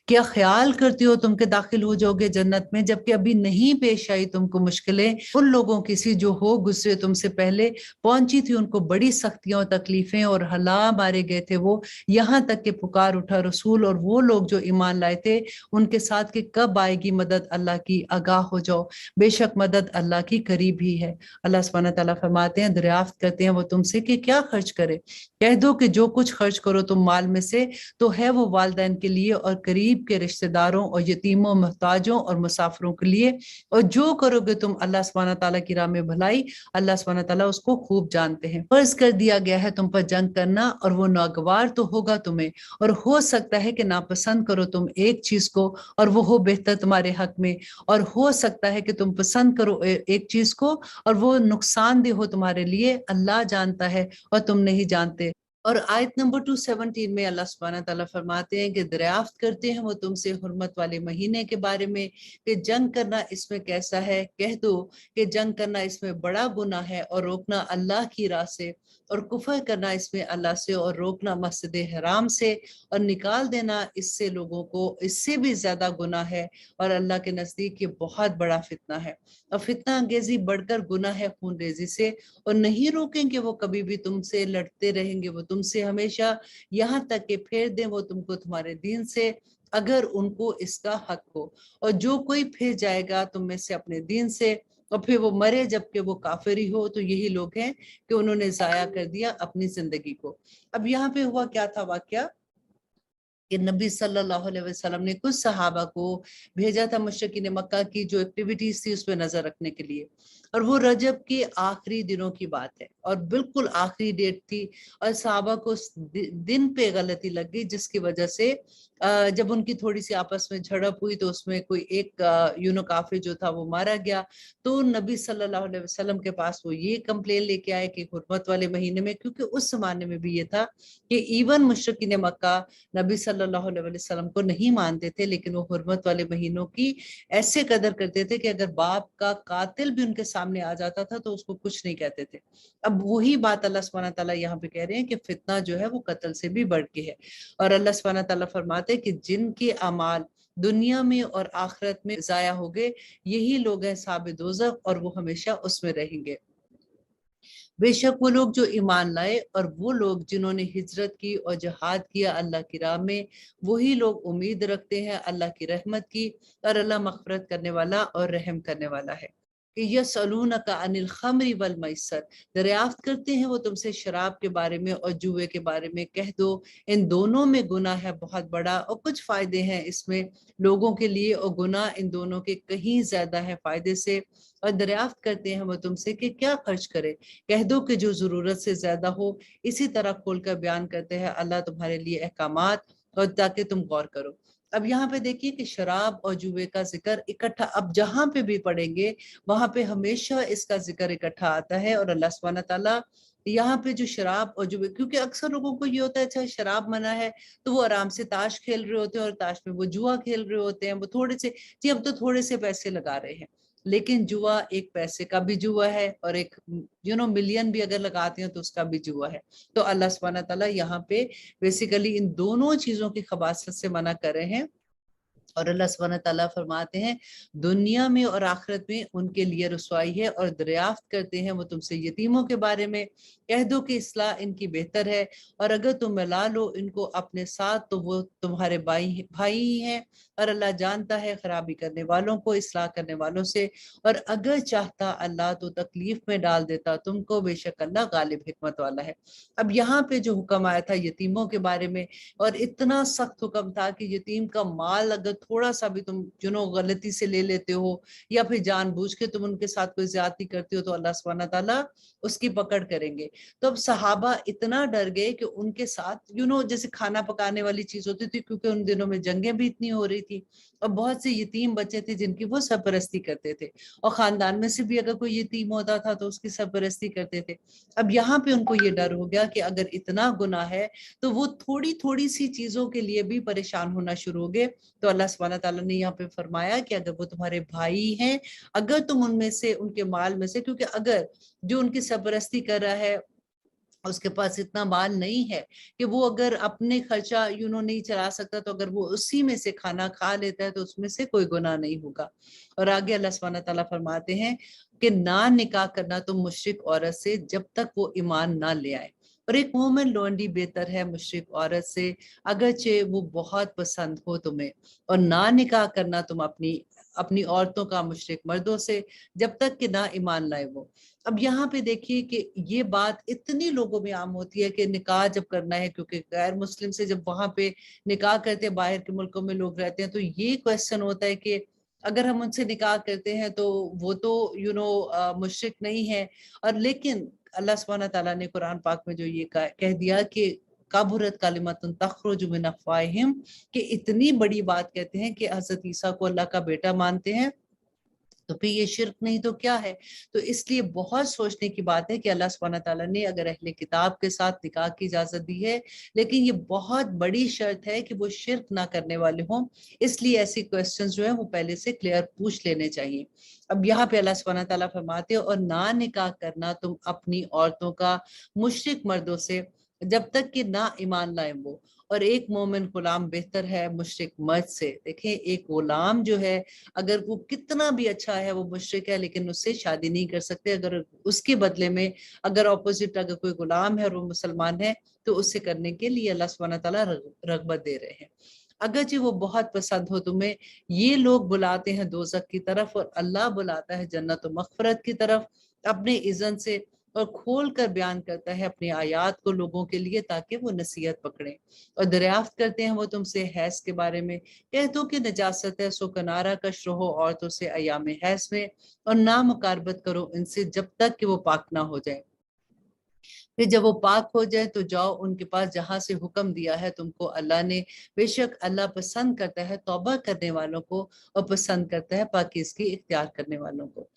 کیا خیال کرتی ہو تم کہ داخل ہو جاؤ گے جنت میں، جبکہ ابھی نہیں پیش آئی تم کو مشکلیں ان لوگوں کی سی جو ہو گزرے تم سے پہلے، پہنچی تھی ان کو بڑی سختیاں اور تکلیفیں، اور ہلا مارے گئے تھے وہ، یہاں تک کہ پکار اٹھا رسول اور وہ لوگ جو ایمان لائے تھے ان کے ساتھ کہ کب آئے گی مدد اللہ کی، آگاہ ہو جاؤ بے شک مدد اللہ کی قریب ہی ہے۔ اللہ سبحانہ تعالیٰ فرماتے ہیں دریافت کرتے ہیں وہ تم سے کہ کیا خرچ کرے، کہہ دو کہ جو کچھ خرچ کرو تم مال میں سے تو ہے وہ والدین کے لیے اور قریب کے رشتہ داروں اور یتیموں، محتاجوں اور مسافروں کے لیے، اور جو کرو گے تم اللہ سبحانہ تعالیٰ کی راہ میں بھلائی، اللہ سبحانہ تعالیٰ اس کو خوب جانتے ہیں۔ فرض کر دیا گیا ہے تم پر جنگ کرنا، اور وہ ناگوار تو ہوگا تمہیں، اور ہو سکتا ہے کہ ناپسند کرو تم ایک چیز کو اور وہ ہو بہتر تمہارے حق میں، اور ہو سکتا ہے کہ تم پسند کرو ایک چیز کو اور وہ نقصان دہ ہو تمہارے لیے، اللہ جانتا ہے اور تم نہیں جانتے۔ اور آیت نمبر 217 میں اللہ سبحانہ تعالیٰ فرماتے ہیں کہ دریافت کرتے ہیں وہ تم سے حرمت والے مہینے کے بارے میں کہ جنگ کرنا اس میں کیسا ہے، کہہ دو کہ جنگ کرنا اس میں بڑا گناہ ہے، اور روکنا اللہ کی راہ سے، اور کفر کرنا اس میں اللہ سے، اور روکنا مسجد حرام سے، اور نکال دینا اس سے لوگوں کو اس سے بھی زیادہ گناہ ہے، اور اللہ کے نزدیک یہ بہت بڑا فتنہ ہے۔ اور فتنہ انگیزی بڑھ کر گناہ ہے خون ریزی سے، اور نہیں روکیں گے وہ کبھی بھی تم سے، لڑتے رہیں گے وہ تم سے ہمیشہ، یہاں تک کہ پھیر دیں وہ تم کو تمہارے دین سے اگر ان کو اس کا حق ہو، اور جو کوئی پھر جائے گا تم میں سے اپنے دین سے اور پھر وہ مرے جبکہ وہ کافر ہی ہو، تو یہی لوگ ہیں کہ انہوں نے ضائع کر دیا اپنی زندگی کو۔ اب یہاں پہ ہوا کیا تھا واقعہ کہ نبی صلی اللہ علیہ وسلم نے کچھ صحابہ کو بھیجا تھا مشرکین مکہ کی جو ایکٹیویٹیز تھی اس پہ نظر رکھنے کے لیے، اور وہ رجب کے آخری دنوں کی بات ہے اور بالکل آخری ڈیٹ تھی، اور صحابہ کو اس دن پہ غلطی لگ گئی جس کی وجہ سے جب ان کی تھوڑی سی آپس میں جھڑپ ہوئی تو اس میں کوئی ایک کافر جو تھا وہ مارا گیا۔ تو نبی صلی اللہ علیہ وسلم کے پاس وہ یہ کمپلین لے کے آئے کہ حرمت والے مہینے میں، کیونکہ اس زمانے میں بھی یہ تھا کہ ایون مشرکین مکہ نبی صلی صلی اللہ علیہ وسلم کو نہیں مانتے تھے، لیکن وہ حرمت والے مہینوں کی ایسے قدر کرتے تھے کہ اگر باپ کا قاتل بھی ان کے سامنے آ جاتا تھا تو اس کو کچھ نہیں کہتے تھے۔ اب وہی بات اللہ سبحانہ تعالیٰ یہاں پہ کہہ رہے ہیں کہ فتنہ جو ہے وہ قتل سے بھی بڑھ کے ہے، اور اللہ سبحانہ تعالیٰ فرماتے ہیں کہ جن کے اعمال دنیا میں اور آخرت میں ضائع ہو گئے، یہی لوگ ہیں اصحاب دوزخ، اور وہ ہمیشہ اس میں رہیں گے۔ بے شک وہ لوگ جو ایمان لائے اور وہ لوگ جنہوں نے ہجرت کی اور جہاد کیا اللہ کی راہ میں، وہی لوگ امید رکھتے ہیں اللہ کی رحمت کی، اور اللہ مغفرت کرنے والا اور رحم کرنے والا ہے۔ کہ یسألونک عن الخمر والمیسر، دریافت کرتے ہیں وہ تم سے شراب کے بارے میں اور جوئے کے بارے میں، کہہ دو ان دونوں میں گناہ ہے بہت بڑا، اور کچھ فائدے ہیں اس میں لوگوں کے لیے، اور گناہ ان دونوں کے کہیں زیادہ ہے فائدے سے۔ اور دریافت کرتے ہیں وہ تم سے کہ کیا خرچ کرے، کہہ دو کہ جو ضرورت سے زیادہ ہو۔ اسی طرح کھول کر بیان کرتے ہیں اللہ تمہارے لیے احکامات، اور تاکہ تم غور کرو۔ اب یہاں پہ دیکھیے کہ شراب اور جوئے کا ذکر اکٹھا، اب جہاں پہ بھی پڑھیں گے وہاں پہ ہمیشہ اس کا ذکر اکٹھا آتا ہے، اور اللہ سبحانہ تعالیٰ یہاں پہ جو شراب اور جوئے، کیونکہ اکثر لوگوں کو یہ ہوتا ہے اچھا شراب منع ہے تو وہ آرام سے تاش کھیل رہے ہوتے ہیں، اور تاش میں وہ جوا کھیل رہے ہوتے ہیں، وہ تھوڑے سے جی اب تو تھوڑے سے پیسے لگا رہے ہیں، لیکن جوا ایک پیسے کا بھی جوا ہے، اور ایک ملین بھی اگر لگاتے ہیں تو اس کا بھی جوا ہے۔ تو اللہ سبحانہ تعالیٰ یہاں پہ بیسیکلی ان دونوں چیزوں کی خباثت سے منع کر رہے ہیں، اور اللہ سبحانہ تعالیٰ فرماتے ہیں دنیا میں اور آخرت میں ان کے لیے رسوائی ہے، اور دریافت کرتے ہیں وہ تم سے یتیموں کے بارے میں، کہہ دو کہ اصلاح ان کی بہتر ہے، اور اگر تم ملا لو ان کو اپنے ساتھ تو وہ تمہارے بھائی ہی ہیں، اور اللہ جانتا ہے خرابی کرنے والوں کو اصلاح کرنے والوں سے، اور اگر چاہتا اللہ تو تکلیف میں ڈال دیتا تم کو، بے شک اللہ غالب حکمت والا ہے۔ اب یہاں پہ جو حکم آیا تھا یتیموں کے بارے میں، اور اتنا سخت حکم تھا کہ یتیم کا مال اگر تھوڑا سا بھی تم غلطی سے لے لیتے ہو، یا پھر جان بوجھ کے تم ان کے ساتھ کوئی زیادتی کرتے ہو، تو اللہ سبحانہ تعالیٰ اس کی پکڑ کریں گے۔ تو اب صحابہ اتنا ڈر گئے کہ ان کے ساتھ جیسے کھانا پکانے والی چیز ہوتی تھی، کیونکہ ان دنوں میں جنگیں بھی اتنی ہو رہی تھی، اور بہت سے یتیم بچے تھے جن کی وہ سرپرستی کرتے تھے، اور خاندان میں سے بھی اگر کوئی یتیم ہوتا تھا تو اس کی سرپرستی کرتے تھے۔ اب یہاں پہ ان کو یہ ڈر ہو گیا کہ اگر اتنا گناہ ہے تو وہ تھوڑی تھوڑی سی چیزوں کے لیے بھی پریشان ہونا شروع ہو گئے۔ تو اللہ سبحانہ تعالیٰ نے یہاں پہ فرمایا کہ اگر وہ تمہارے بھائی ہیں، اگر تم ان میں سے ان کے مال میں سے، کیونکہ اگر جو ان کی سرپرستی کر رہا ہے اس کے پاس اتنا مال نہیں ہے کہ وہ اگر اپنے خرچہ نہیں چلا سکتا، تو اگر وہ اسی میں سے کھانا کھا لیتا ہے تو اس میں سے کوئی گناہ نہیں ہوگا۔ اور آگے اللہ سبحانہ تعالیٰ فرماتے ہیں کہ نہ نکاح کرنا تم مشرک عورت سے جب تک وہ ایمان نہ لے آئے، اور ایک مومن لونڈی بہتر ہے مشرک عورت سے اگرچہ وہ بہت پسند ہو تمہیں، اور نہ نکاح کرنا تم اپنی عورتوں کا مشرک مردوں سے جب تک کہ نہ ایمان لائے وہ۔ اب یہاں پہ دیکھیے کہ یہ بات اتنی لوگوں میں عام ہوتی ہے کہ نکاح جب کرنا ہے، کیونکہ غیر مسلم سے جب وہاں پہ نکاح کرتے ہیں، باہر کے ملکوں میں لوگ رہتے ہیں، تو یہ کویسچن ہوتا ہے کہ اگر ہم ان سے نکاح کرتے ہیں تو وہ تو مشرک نہیں ہے، اور لیکن اللہ سبحانہ تعالیٰ نے قرآن پاک میں جو یہ کہہ دیا کہ کبرت کلمۃ تخرج من افواہہم، کہ اتنی بڑی بات کہتے ہیں کہ حضرت عیسیٰ کو اللہ کا بیٹا مانتے ہیں، تو پھر یہ شرک نہیں تو کیا ہے؟ تو اس لیے بہت سوچنے کی بات ہے کہ اللہ سبحانہ تعالیٰ نے اگر اہل کتاب کے ساتھ نکاح کی اجازت دی ہے، لیکن یہ بہت بڑی شرط ہے کہ وہ شرک نہ کرنے والے ہوں، اس لیے ایسی کویسچنز جو ہیں وہ پہلے سے کلیئر پوچھ لینے چاہیے۔ اب یہاں پہ اللہ سبحانہ تعالیٰ فرماتے ہیں اور نہ نکاح کرنا تم اپنی عورتوں کا مشرک مردوں سے جب تک کہ نہ ایمان لائیں وہ، اور ایک مومن غلام بہتر ہے مشرک مرد سے۔ دیکھیں ایک غلام جو ہے اگر وہ کتنا بھی اچھا ہے، وہ مشرک ہے لیکن اس سے شادی نہیں کر سکتے، اگر اس کے بدلے میں اگر اپوزٹ اگر کوئی غلام ہے اور وہ مسلمان ہے تو اس سے کرنے کے لیے اللہ سبحانہ تعالیٰ رغبت دے رہے ہیں۔ اگرچہ وہ بہت پسند ہو تمہیں، یہ لوگ بلاتے ہیں دوزخ کی طرف اور اللہ بلاتا ہے جنت و مغفرت کی طرف اپنے اذن سے، اور کھول کر بیان کرتا ہے اپنی آیات کو لوگوں کے لیے تاکہ وہ نصیحت پکڑیں۔ اور دریافت کرتے ہیں وہ تم سے حیض کے بارے میں، کہہ دو کہ نجاست ہے سو کنارہ کش رہو عورتوں سے ایام حیض میں، اور نہ مقاربت کرو ان سے جب تک کہ وہ پاک نہ ہو جائے۔ پھر جب وہ پاک ہو جائے تو جاؤ ان کے پاس جہاں سے حکم دیا ہے تم کو اللہ نے، بے شک اللہ پسند کرتا ہے توبہ کرنے والوں کو اور پسند کرتا ہے پاکیزگی اختیار کرنے والوں کو۔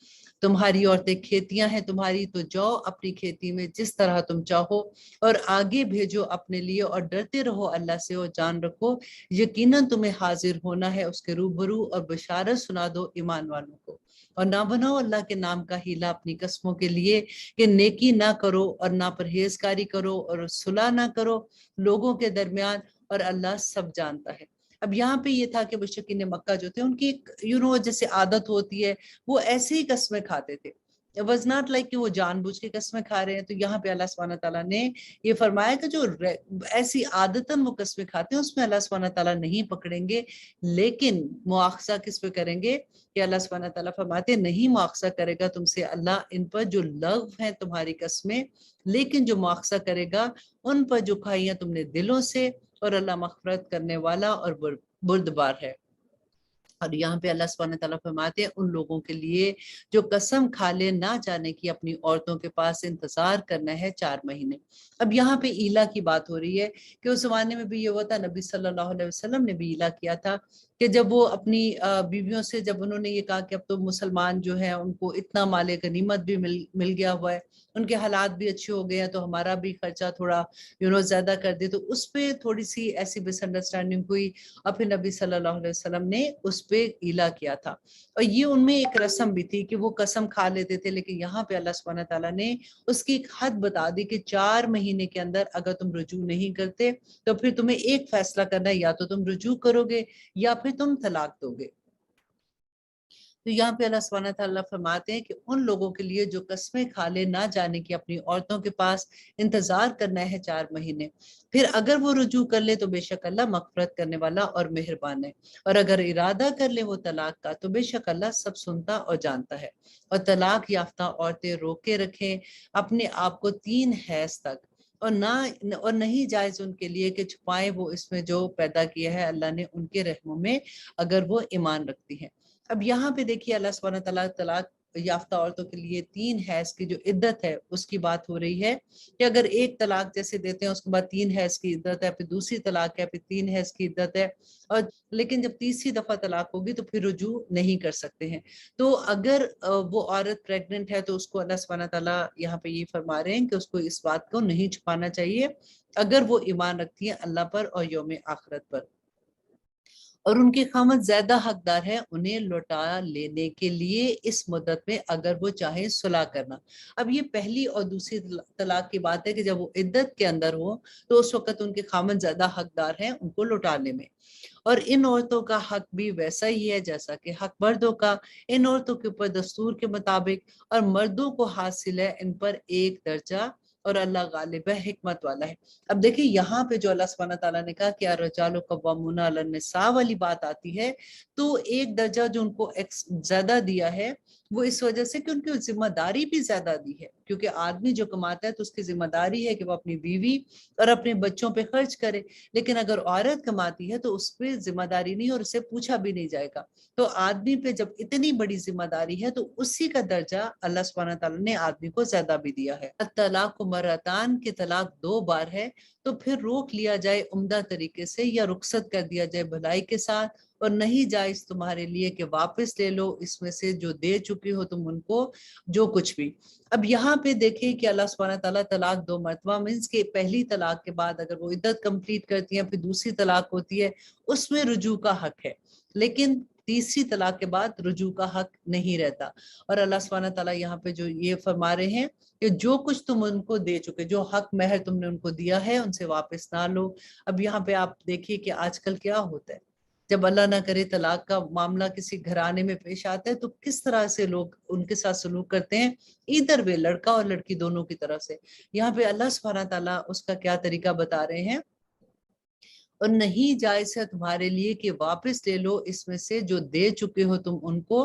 تمہاری عورتیں کھیتیاں ہیں تمہاری، تو جاؤ اپنی کھیتی میں جس طرح تم چاہو اور آگے بھیجو اپنے لیے، اور ڈرتے رہو اللہ سے اور جان رکھو یقیناً تمہیں حاضر ہونا ہے اس کے روبرو، اور بشارت سنا دو ایمان والوں کو۔ اور نہ بناؤ اللہ کے نام کا ہیلا اپنی قسموں کے لیے کہ نیکی نہ کرو اور نہ پرہیزکاری کرو اور صلح نہ کرو لوگوں کے درمیان، اور اللہ سب جانتا ہے۔ اب یہاں پہ یہ تھا کہ مشرکین مکہ جو تھے ان کی ایک جیسے عادت ہوتی ہے، وہ ایسے ہی قسمیں کھاتے تھے، واز ناٹ لائک کہ وہ جان بوجھ کے قسمیں کھا رہے ہیں۔ تو یہاں پہ اللہ سبحانہ تعالیٰ نے یہ فرمایا کہ جو ایسی عادتاً وہ قسمیں کھاتے ہیں اس میں اللہ سبحانہ تعالیٰ نہیں پکڑیں گے، لیکن مواخذہ کس پہ کریں گے کہ اللہ سبحانہ تعالیٰ فرماتے ہیں نہیں مواخذہ کرے گا تم سے اللہ ان پر جو لغو ہیں تمہاری قسمیں، لیکن جو مواخذہ کرے گا ان پر جو کھائیاں تم نے دلوں سے، اور اللہ مغفرت کرنے والا اور بردبار ہے۔ اور یہاں پہ اللہ سبحانہ تعالیٰ فرماتے ہیں ان لوگوں کے لیے جو قسم کھا لے نہ جانے کی اپنی عورتوں کے پاس انتظار کرنا ہے 4 مہینے۔ اب یہاں پہ ایلا کی بات ہو رہی ہے کہ اس زمانے میں بھی یہ ہوا تھا، نبی صلی اللہ علیہ وسلم نے بھی ایلا کیا تھا کہ جب وہ اپنی بیویوں سے، جب انہوں نے یہ کہا کہ اب تو مسلمان جو ہیں ان کو اتنا مال غنیمت بھی مل گیا ہوا ہے، ان کے حالات بھی اچھے ہو گئے ہیں، تو ہمارا بھی خرچہ تھوڑا زیادہ کر دے، تو اس پہ تھوڑی سی ایسی مس انڈرسٹینڈنگ ہوئی، اور پھر نبی صلی اللہ علیہ وسلم نے اس پہ ایلا کیا تھا۔ اور یہ ان میں ایک رسم بھی تھی کہ وہ قسم کھا لیتے تھے، لیکن یہاں پہ اللہ سبحانہ تعالیٰ نے اس کی ایک حد بتا دی کہ 4 مہینے کے اندر اگر تم رجوع نہیں کرتے تو پھر تمہیں ایک فیصلہ کرنا ہے، یا تو تم رجوع کرو گے یا پھر تم طلاق دو گے۔ تو یہاں پہ اللہ سبحانہ تعالیٰ فرماتے ہیں کہ ان لوگوں کے لیے جو قسمیں کھا لے نہ جانے کی اپنی عورتوں کے پاس انتظار کرنا ہے 4 مہینے، پھر اگر وہ رجوع کر لے تو بے شک اللہ مغفرت کرنے والا اور مہربان ہے، اور اگر ارادہ کر لے وہ طلاق کا تو بے شک اللہ سب سنتا اور جانتا ہے۔ اور طلاق یافتہ عورتیں روکے رکھیں اپنے آپ کو 3 حیض تک، اور نہیں جائز ان کے لیے کہ چھپائیں وہ اس میں جو پیدا کیا ہے اللہ نے ان کے رحموں میں، اگر وہ ایمان رکھتی ہیں۔ اب یہاں پہ دیکھیے اللہ سبحانہ تعالیٰ طلاق یافتہ عورتوں کے لیے 3 حیض کی جو عدت ہے اس کی بات ہو رہی ہے کہ اگر ایک طلاق جیسے دیتے ہیں اس کے بعد 3 حیض کی عدت ہے، پھر دوسری طلاق ہے، پھر 3 حیض کی عدت ہے، اور لیکن جب تیسری دفعہ طلاق ہوگی تو پھر رجوع نہیں کر سکتے ہیں۔ تو اگر وہ عورت پریگننٹ ہے تو اس کو اللہ سبحانہ تعالیٰ یہاں پہ یہ فرما رہے ہیں کہ اس کو اس بات کو نہیں چھپانا چاہیے اگر وہ ایمان رکھتی ہیں اللہ پر اور یوم آخرت پر، اور ان کے خامد زیادہ حقدار ہے انہیں لوٹا لینے کے لیے اس مدت میں اگر وہ چاہیں صلح کرنا۔ اب یہ پہلی اور دوسری طلاق کی بات ہے کہ جب وہ عدت کے اندر ہو تو اس وقت ان کے خامد زیادہ حقدار ہیں ان کو لوٹانے میں، اور ان عورتوں کا حق بھی ویسا ہی ہے جیسا کہ حق مردوں کا، ان عورتوں کے اوپر دستور کے مطابق، اور مردوں کو حاصل ہے ان پر 1 درجہ، اور اللہ غالب ہے حکمت والا ہے۔ اب دیکھیں یہاں پہ جو اللہ سبحانہ تعالیٰ نے کہا کہ الرجال قوامون علی النساء والی بات آتی ہے، تو 1 درجہ جو ان کو زیادہ دیا ہے وہ اس وجہ سے کہ ان کی ذمہ داری بھی زیادہ دی ہے، کیونکہ آدمی جو کماتا ہے تو اس کی ذمہ داری ہے کہ وہ اپنی بیوی اور اپنے بچوں پہ خرچ کرے، لیکن اگر عورت کماتی ہے تو اس پہ ذمہ داری نہیں اور اسے پوچھا بھی نہیں جائے گا۔ تو آدمی پہ جب اتنی بڑی ذمہ داری ہے تو اسی کا درجہ اللہ سبحانہ تعالیٰ نے آدمی کو زیادہ بھی دیا ہے۔ طلاق مرتان کے طلاق 2 بار ہے، تو پھر روک لیا جائے عمدہ طریقے سے یا رخصت کر دیا جائے بھلائی کے ساتھ، اور نہیں جائز تمہارے لیے کہ واپس لے لو اس میں سے جو دے چکے ہو تم ان کو جو کچھ بھی۔ اب یہاں پہ دیکھیں کہ اللہ سبحانہ تعالیٰ طلاق 2 مرتبہ مینس کہ پہلی طلاق کے بعد اگر وہ عدت کمپلیٹ کرتی ہیں پھر دوسری طلاق ہوتی ہے اس میں رجوع کا حق ہے، لیکن تیسری طلاق کے بعد رجوع کا حق نہیں رہتا۔ اور اللہ سبحانہ تعالیٰ یہاں پہ جو یہ فرما رہے ہیں کہ جو کچھ تم ان کو دے چکے، جو حق مہر تم نے ان کو دیا ہے ان سے واپس نہ لو۔ اب یہاں پہ آپ دیکھیے کہ آج کل کیا ہوتا ہے، جب اللہ نہ کرے طلاق کا معاملہ کسی گھرانے میں پیش آتا ہے تو کس طرح سے لوگ ان کے ساتھ سلوک کرتے ہیں، ادھر وے لڑکا اور لڑکی دونوں کی طرف سے۔ یہاں پہ اللہ سبحانہ تعالیٰ اس کا کیا طریقہ بتا رہے ہیں، اور نہیں جائز ہے تمہارے لیے کہ واپس لے لو اس میں سے جو دے چکے ہو تم ان کو،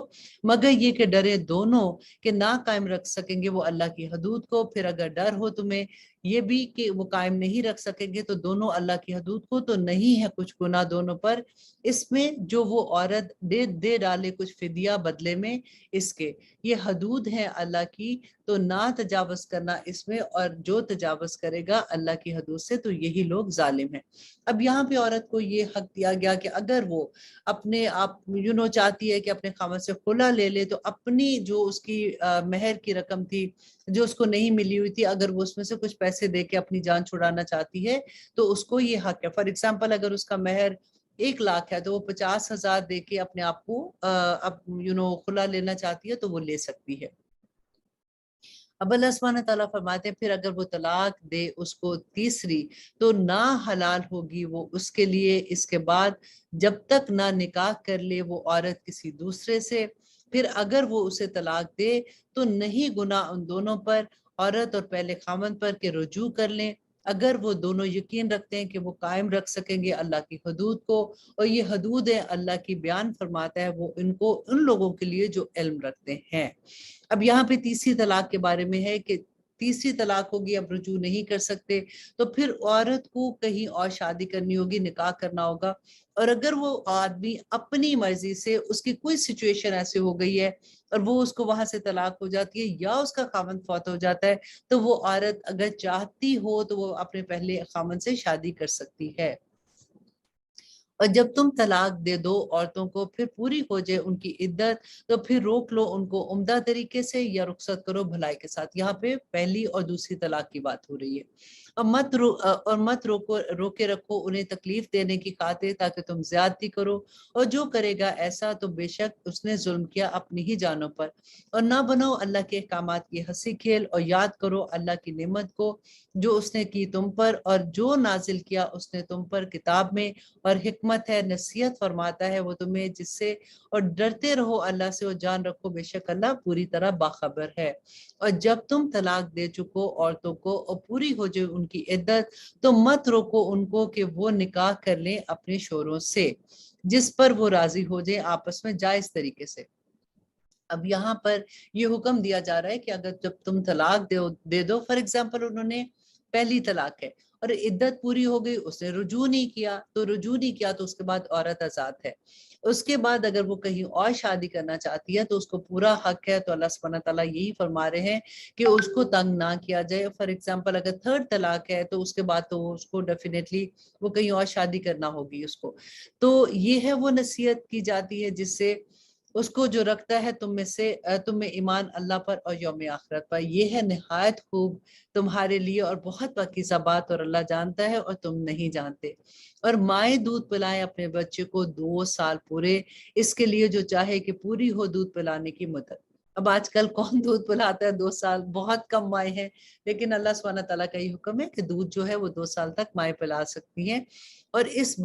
مگر یہ کہ ڈرے دونوں کہ نہ قائم رکھ سکیں گے وہ اللہ کی حدود کو، پھر اگر ڈر ہو تمہیں یہ بھی کہ وہ قائم نہیں رکھ سکیں گے تو دونوں اللہ کی حدود کو، تو نہیں ہے کچھ گناہ دونوں پر اس میں جو وہ عورت دے ڈالے کچھ فدیہ بدلے میں اس کے، یہ حدود ہیں اللہ کی، تو نہ تجاوز کرنا اس میں، اور جو تجاوز کرے گا اللہ کی حدود سے تو یہی لوگ ظالم ہیں۔ اب یہاں پہ عورت کو یہ حق دیا گیا کہ اگر وہ اپنے آپ چاہتی ہے کہ اپنے خاوند سے خلا لے لے، تو اپنی جو اس کی مہر کی رقم تھی جو اس کو نہیں ملی ہوئی تھی، اگر وہ اس میں سے کچھ پیسے دے کے اپنی جان چھڑانا چاہتی ہے تو اس کو یہ حق ہے۔ فار ایگزامپل اگر اس کا مہر 1 لاکھ ہے تو وہ 50,000 دے کے اپنے آپ کو خلا لینا چاہتی ہے تو وہ لے سکتی ہے۔ اب اللہ سبحانہ تعالیٰ فرماتے ہیں پھر اگر وہ طلاق دے اس کو تیسری تو نہ حلال ہوگی وہ اس کے لیے اس کے بعد جب تک نہ نکاح کر لے وہ عورت کسی دوسرے سے۔ پھر اگر وہ اسے طلاق دے تو نہیں گناہ ان دونوں پر، عورت اور پہلے خامن پر، کہ رجوع کر لیں اگر وہ دونوں یقین رکھتے ہیں کہ وہ قائم رکھ سکیں گے اللہ کی حدود کو، اور یہ حدود اللہ کی بیان فرماتا ہے وہ ان لوگوں کے لیے جو علم رکھتے ہیں۔ اب یہاں پہ تیسری طلاق کے بارے میں ہے کہ تیسری طلاق ہوگی، اب رجوع نہیں کر سکتے، تو پھر عورت کو کہیں اور شادی کرنی ہوگی، نکاح کرنا ہوگا، اور اگر وہ آدمی اپنی مرضی سے اس کی کوئی سچویشن ایسے ہو گئی ہے اور وہ اس کو وہاں سے طلاق ہو جاتی ہے یا اس کا خاوند فوت ہو جاتا ہے تو وہ عورت اگر چاہتی ہو تو وہ اپنے پہلے خاوند سے شادی کر سکتی ہے۔ اور جب تم طلاق دے دو عورتوں کو پھر پوری ہو جائے ان کی عدت تو پھر روک لو ان کو عمدہ طریقے سے یا رخصت کرو بھلائی کے ساتھ۔ یہاں پہ پہلی اور دوسری طلاق کی بات ہو رہی ہے۔ اور مت روکے رکھو انہیں تکلیف دینے کی خاطر تاکہ تم زیادتی کرو، اور جو کرے گا ایسا تو بے شک اس نے ظلم کیا اپنی ہی جانوں پر۔ اور نہ بنو اللہ کے احکامات کی ہنسی کھیل، اور یاد کرو اللہ کی نعمت کو جو اس نے کی تم پر، اور جو نازل کیا اس نے تم پر کتاب میں، اور حکمت ہے، نصیحت فرماتا ہے وہ تمہیں جس سے، اور ڈرتے رہو اللہ سے اور جان رکھو بے شک اللہ پوری طرح باخبر ہے۔ اور جب تم طلاق دے چکو عورتوں کو اور پوری ہو جائے ان کی عدت تو مت روکو ان کو کہ وہ نکاح کر لیں اپنے شوہروں سے جس پر وہ راضی ہو جائے آپس میں جائز طریقے سے۔ اب یہاں پر یہ حکم دیا جا رہا ہے کہ اگر جب تم طلاق دے دو، فار ایگزامپل انہوں نے پہلی طلاق ہے اور عدت پوری ہو گئی، اس نے رجوع نہیں کیا تو اس کے بعد عورت آزاد ہے۔ اس کے بعد اگر وہ کہیں اور شادی کرنا چاہتی ہے تو اس کو پورا حق ہے، تو اللہ سبحانہ تعالیٰ یہی فرما رہے ہیں کہ اس کو تنگ نہ کیا جائے۔ فار ایگزامپل اگر 3rd طلاق ہے تو اس کے بعد تو اس کو ڈیفینیٹلی وہ کہیں اور شادی کرنا ہوگی اس کو۔ تو یہ ہے وہ نصیحت کی جاتی ہے جس سے اس کو جو رکھتا ہے تم میں ایمان اللہ پر اور یوم آخرت پر، یہ ہے نہایت خوب تمہارے لیے اور بہت پاکیزہ بات، اور اللہ جانتا ہے اور تم نہیں جانتے۔ اور مائیں دودھ پلائیں اپنے بچے کو 2 سال پورے، اس کے لیے جو چاہے کہ پوری ہو دودھ پلانے کی مدت۔ اب آج کل کون دودھ پلاتا ہے 2 سال، بہت کم مائیں ہیں، لیکن اللہ سبحانہ تعالیٰ کا یہ حکم ہے کہ دودھ جو ہے وہ 2 سال تک مائیں پلا سکتی ہیں۔ اور اس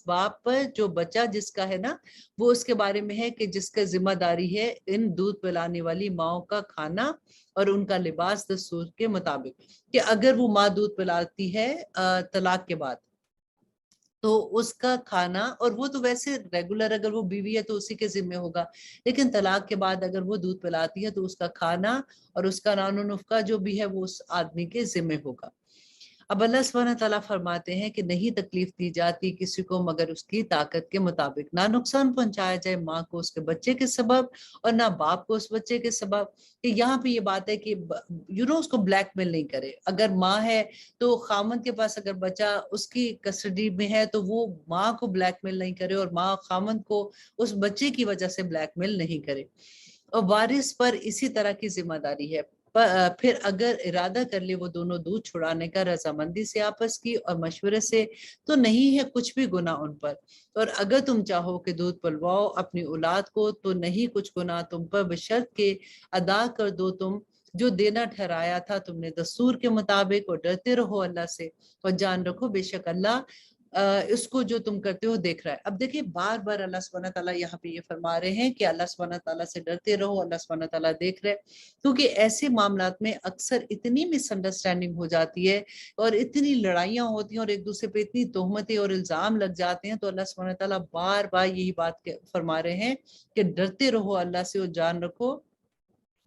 باپ پر جو بچہ جس کا ہے نا وہ اس کے بارے میں ہے کہ جس کا ذمہ داری ہے ان دودھ پلانے والی ماؤں کا کھانا اور ان کا لباس دستور کے مطابق، کہ اگر وہ ماں دودھ پلاتی ہے طلاق کے بعد تو اس کا کھانا، اور وہ تو ویسے ریگولر اگر وہ بیوی ہے تو اسی کے ذمہ ہوگا، لیکن طلاق کے بعد اگر وہ دودھ پلاتی ہے تو اس کا کھانا اور اس کا نان و نفقہ جو بھی ہے وہ اس آدمی کے ذمہ ہوگا۔ اب اللہ سبحانہ تعالیٰ فرماتے ہیں کہ نہیں تکلیف دی جاتی کسی کو مگر اس کی طاقت کے مطابق، نہ نقصان پہنچایا جائے ماں کو اس کے بچے کے سبب اور نہ باپ کو اس بچے کے سبب۔ کہ یہاں پہ یہ بات ہے کہ اس کو بلیک میل نہیں کرے، اگر ماں ہے تو خامند کے پاس اگر بچہ اس کی کسٹڈی میں ہے تو وہ ماں کو بلیک میل نہیں کرے، اور ماں خامند کو اس بچے کی وجہ سے بلیک میل نہیں کرے۔ اور وارث پر اسی طرح کی ذمہ داری ہے۔ پھر اگر ارادہ کر لے وہ دونوں دودھ چھڑانے کا رضامندی سے آپس کی اور مشورے سے تو نہیں ہے کچھ بھی گناہ ان پر، اور اگر تم چاہو کہ دودھ پلواؤ اپنی اولاد کو تو نہیں کچھ گناہ تم پر، بشرط کہ ادا کر دو تم جو دینا ٹھہرایا تھا تم نے دستور کے مطابق، اور ڈرتے رہو اللہ سے اور جان رکھو بے شک اللہ اس کو جو تم کرتے ہو دیکھ رہا ہے۔ اب دیکھیں بار بار اللہ سبحانہ تعالیٰ یہاں پہ یہ فرما رہے ہیں کہ اللہ سبحانہ تعالیٰ سے ڈرتے رہو، اللہ سبحانہ تعالیٰ دیکھ رہے، کیونکہ ایسے معاملات میں اکثر اتنی مس انڈرسٹینڈنگ ہو جاتی ہے اور اتنی لڑائیاں ہوتی ہیں اور ایک دوسرے پہ اتنی تہمتیں اور الزام لگ جاتے ہیں، تو اللہ سبحانہ تعالیٰ بار بار یہی بات فرما رہے ہیں کہ ڈرتے رہو اللہ سے اور جان رکھو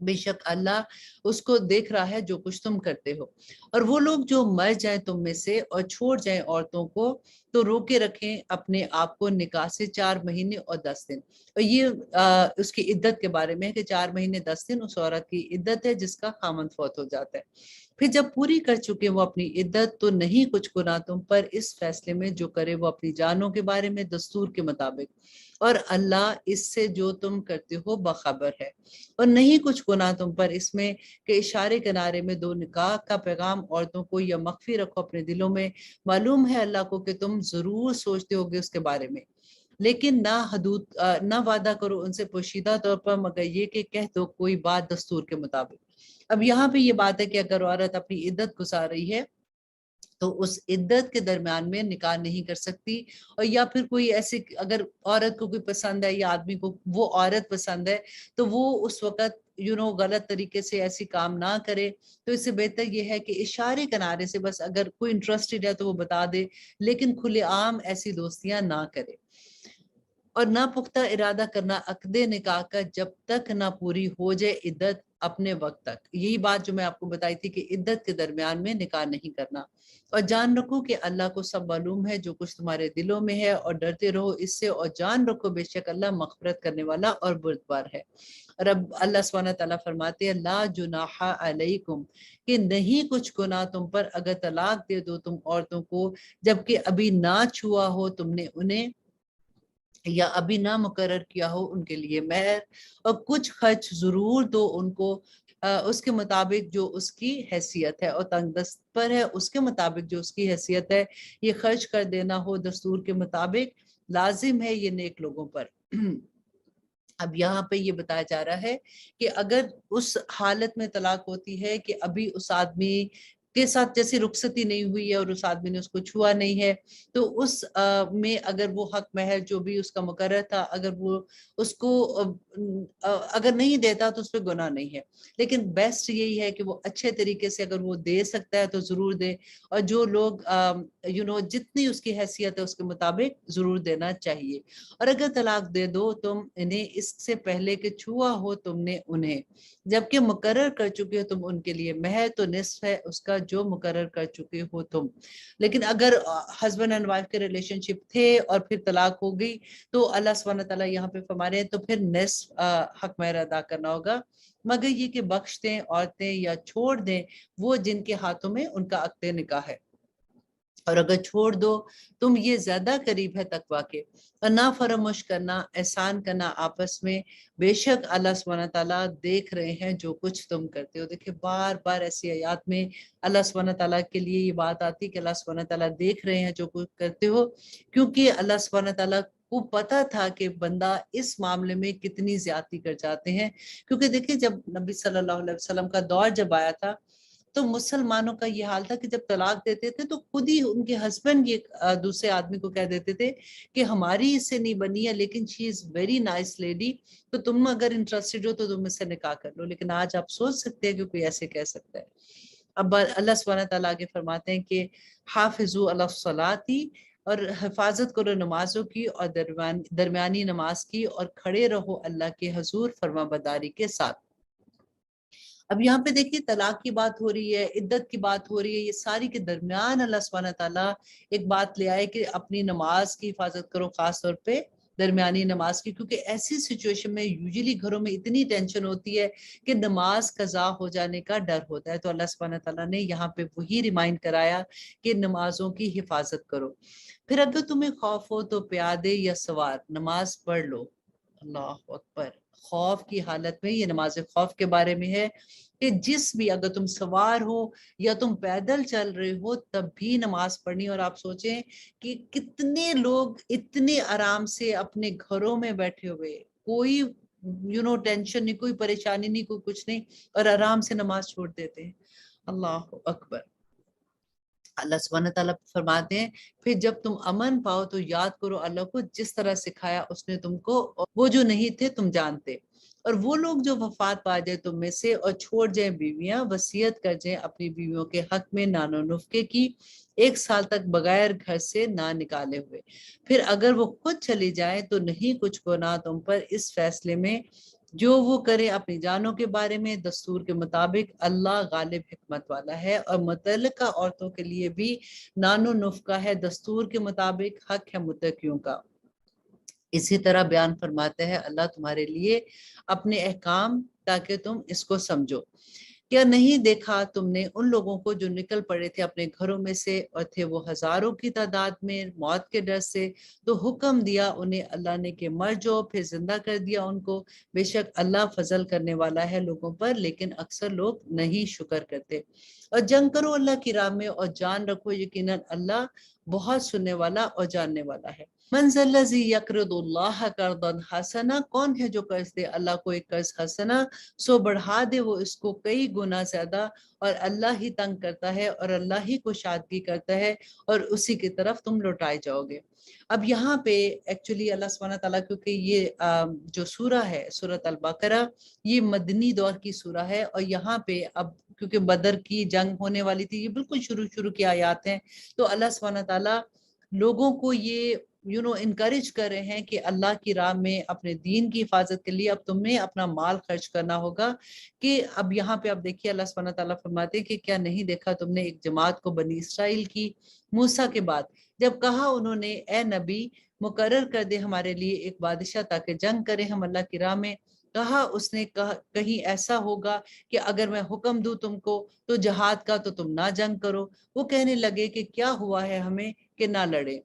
بے شک اللہ اس کو دیکھ رہا ہے جو کچھ تم کرتے ہو۔ اور وہ لوگ جو مر جائیں تم میں سے اور چھوڑ جائیں عورتوں کو تو روکے رکھیں اپنے آپ کو نکاح سے 4 مہینے اور 10 دن۔ اور یہ اس کی عدت کے بارے میں ہے کہ 4 مہینے 10 دن اس عورت کی عدت ہے جس کا خامند فوت ہو جاتا ہے۔ پھر جب پوری کر چکے وہ اپنی عدت تو نہیں کچھ گناہ تم پر اس فیصلے میں جو کرے وہ اپنی جانوں کے بارے میں دستور کے مطابق، اور اللہ اس سے جو تم کرتے ہو باخبر ہے۔ اور نہیں کچھ گناہ تم پر اس میں کہ اشارے کنارے میں 2 نکاح کا پیغام عورتوں کو یا مخفی رکھو اپنے دلوں میں، معلوم ہے اللہ کو کہ تم ضرور سوچتے ہوگے اس کے بارے میں، لیکن نہ وعدہ کرو ان سے پوشیدہ طور پر مگر یہ کہ کہہ دو کوئی بات دستور کے مطابق۔ اب یہاں پہ یہ بات ہے کہ اگر عورت اپنی عدت گزار رہی ہے تو اس عدت کے درمیان میں نکاح نہیں کر سکتی، اور یا پھر کوئی ایسی اگر عورت کو کوئی پسند ہے یا آدمی کو وہ عورت پسند ہے تو وہ اس وقت غلط طریقے سے ایسی کام نہ کرے۔ تو اس سے بہتر یہ ہے کہ اشارے کنارے سے بس اگر کوئی انٹرسٹڈ ہے تو وہ بتا دے، لیکن کھلے عام ایسی دوستیاں نہ کرے۔ اور نہ پختہ ارادہ کرنا عقد نکاح کا جب تک نہ پوری ہو جائے عدت اپنے وقت تک۔ یہی بات جو میں آپ کو بتائی تھی کہ عدت کے درمیان میں نکاح نہیں کرنا۔ اور جان رکھو کہ اللہ کو سب معلوم ہے جو کچھ تمہارے دلوں میں ہے، اور ڈرتے رہو اس سے، اور جان رکھو بے شک اللہ مغفرت کرنے والا اور بردبار ہے۔ اور اب اللہ سبحانہ تعالیٰ فرماتے ہیں لا جناح علیکم، کہ نہیں کچھ گناہ تم پر اگر طلاق دے دو تم عورتوں کو جبکہ ابھی نہ چھوا ہو تم نے انہیں، یا ابھی نہ مقرر کیا ہو ان کے لیے مہر، اور کچھ خرچ ضرور دو ان کو اس کے مطابق جو اس کی حیثیت ہے، اور تنگ دست پر ہے اس کے مطابق جو اس کی حیثیت ہے یہ خرچ کر دینا ہو دستور کے مطابق، لازم ہے یہ نیک لوگوں پر۔ اب یہاں پہ یہ بتایا جا رہا ہے کہ اگر اس حالت میں طلاق ہوتی ہے کہ ابھی اس آدمی کے ساتھ جیسی رخصتی نہیں ہوئی ہے اور اس آدمی نے اس کو چھوا نہیں ہے، تو اس میں اگر وہ حق مہر جو بھی اس کا مقرر تھا اگر وہ اس کو اگر نہیں دیتا تو اس پہ گناہ نہیں ہے، لیکن بیسٹ یہی ہے کہ وہ اچھے طریقے سے اگر وہ دے سکتا ہے تو ضرور دے، اور جو لوگ جتنی اس کی حیثیت ہے اس کے مطابق ضرور دینا چاہیے۔ اور اگر طلاق دے دو تم انہیں اس سے پہلے کہ چھوا ہو تم نے انہیں، جبکہ مقرر کر چکے ہو تم ان کے لیے مہر، تو نصف ہے اس کا جو مقرر کر چکے ہو تم۔ لیکن اگر ہسبینڈ اینڈ وائف کے ریلیشن شپ تھے اور پھر طلاق ہو گئی تو اللہ سبحانہ تعالیٰ یہاں پہ فرما رہے ہیں تو پھر نصف حق مہر ادا کرنا ہوگا، مگر یہ کہ بخش دیں عورتیں یا چھوڑ دیں وہ جن کے ہاتھوں میں ان کا عقد نکاح ہے، اور اگر چھوڑ دو تم یہ زیادہ قریب ہے تقویٰ کے۔ اور نہ فراموش کرنا احسان کرنا آپس میں، بے شک اللہ سبحانہ تعالیٰ دیکھ رہے ہیں جو کچھ تم کرتے ہو۔ دیکھیں بار بار ایسی آیات میں اللہ سبحانہ تعالیٰ کے لیے یہ بات آتی کہ اللہ سبحانہ تعالیٰ دیکھ رہے ہیں جو کچھ کرتے ہو، کیونکہ اللہ سبحانہ تعالیٰ کو پتا تھا کہ بندہ اس معاملے میں کتنی زیادتی کر جاتے ہیں۔ کیونکہ دیکھیں جب نبی صلی اللہ علیہ وسلم کا دور جب آیا تھا تو مسلمانوں کا یہ حال تھا کہ جب طلاق دیتے تھے تو خود ہی ان کے ہسبینڈ یہ دوسرے آدمی کو کہہ دیتے تھے کہ ہماری اس سے نہیں بنی ہے لیکن شی از ویری نائس لیڈی، تو تم اگر انٹرسٹڈ ہو تو تم اس سے نکاح کر لو۔ لیکن آج آپ سوچ سکتے ہیں کہ کوئی ایسے کہہ سکتا ہے؟ اب اللہ سبحانہ تعالیٰ آگے فرماتے ہیں کہ حافظوا علی الصلاۃ، اور حفاظت کرو نمازوں کی اور درمیانی نماز کی، اور کھڑے رہو اللہ کے حضور فرما برداری کے ساتھ۔ اب یہاں پہ دیکھیے طلاق کی بات ہو رہی ہے، عدت کی بات ہو رہی ہے، یہ ساری کے درمیان اللہ سبحانہ تعالیٰ ایک بات لے آئے کہ اپنی نماز کی حفاظت کرو، خاص طور پہ درمیانی نماز کی، کیونکہ ایسی سچویشن میں یوزلی گھروں میں اتنی ٹینشن ہوتی ہے کہ نماز قضا ہو جانے کا ڈر ہوتا ہے، تو اللہ سبحانہ تعالیٰ نے یہاں پہ وہی ریمائنڈ کرایا کہ نمازوں کی حفاظت کرو۔ پھر اگر تمہیں خوف ہو تو پیادے یا سوار نماز پڑھ لو۔ اللہ اکبر، خوف کی حالت میں، یہ نماز خوف کے بارے میں ہے کہ جس بھی اگر تم سوار ہو یا تم پیدل چل رہے ہو تب بھی نماز پڑھنی۔ اور آپ سوچیں کہ کتنے لوگ اتنے آرام سے اپنے گھروں میں بیٹھے ہوئے، کوئی ٹینشن نہیں، کوئی پریشانی نہیں، کوئی کچھ نہیں، اور آرام سے نماز چھوڑ دیتے ہیں۔ اللہ اکبر۔ اللہ سبحانہ تعالیٰ فرماتے ہیں پھر جب تم امن پاؤ تو یاد کرو اللہ کو جس طرح سکھایا اس نے تم کو، وہ جو نہیں تھے تم جانتے۔ اور وہ لوگ جو وفات پا جائے تم میں سے اور چھوڑ جائیں بیویاں، وصیت کر جائیں اپنی بیویوں کے حق میں نان و نفقے کی 1 سال تک بغیر گھر سے نہ نکالے ہوئے، پھر اگر وہ خود چلی جائیں تو نہیں کچھ گناہ تم پر اس فیصلے میں جو وہ کرے اپنی جانوں کے بارے میں دستور کے مطابق اللہ غالب حکمت والا ہے، اور متعلقہ عورتوں کے لیے بھی نان و نفقہ ہے دستور کے مطابق، حق ہے متقیوں کا۔ اسی طرح بیان فرماتے ہیں اللہ تمہارے لیے اپنے احکام تاکہ تم اس کو سمجھو۔ کیا نہیں دیکھا تم نے ان لوگوں کو جو نکل پڑے تھے اپنے گھروں میں سے، اور تھے وہ ہزاروں کی تعداد میں موت کے ڈر سے، تو حکم دیا انہیں اللہ نے کہ مر جاؤ، پھر زندہ کر دیا ان کو۔ بے شک اللہ فضل کرنے والا ہے لوگوں پر، لیکن اکثر لوگ نہیں شکر کرتے۔ اور جنگ کرو اللہ کی راہ میں، اور جان رکھو یقیناً اللہ بہت سننے والا اور جاننے والا ہے۔ من ذا الذی یقرض اللہ قرضا حسنا، کون ہے جو قرض دے اللہ کو ایک قرض حسنا، سو بڑھا دے وہ اس کو کئی گنا زیادہ، اور اللہ ہی تنگ کرتا ہے اور اللہ ہی کو شادگی کرتا ہے، اور اسی کی طرف تم لوٹائے جاؤ گے۔ اب یہاں پہ ایکچولی اللہ سبحانہ تعالیٰ، کیونکہ یہ جو سورہ ہے سورۃ البقرہ، یہ مدنی دور کی سورہ ہے، اور یہاں پہ اب کیونکہ بدر کی جنگ ہونے والی تھی، یہ بالکل شروع کی آیات ہیں، تو اللہ سبحانہ تعالیٰ لوگوں کو یہ انکریج کر رہے ہیں کہ اللہ کی راہ میں اپنے دین کی حفاظت کے لیے اب تمہیں اپنا مال خرچ کرنا ہوگا۔ کہ اب یہاں پہ اب دیکھیے اللہ سبحانہ تعالیٰ فرماتے ہیں کہ کیا نہیں دیکھا تم نے ایک جماعت کو بنی اسرائیل کی موسیٰ کے بعد، جب کہا انہوں نے اے نبی مقرر کر دے ہمارے لیے ایک بادشاہ تاکہ جنگ کرے ہم اللہ کی راہ میں، کہا اس نے کہیں ایسا ہوگا کہ اگر میں حکم دوں تم کو تو جہاد کا تو تم نہ جنگ کرو۔ وہ کہنے لگے کہ کیا ہوا ہے ہمیں کہ نہ لڑے،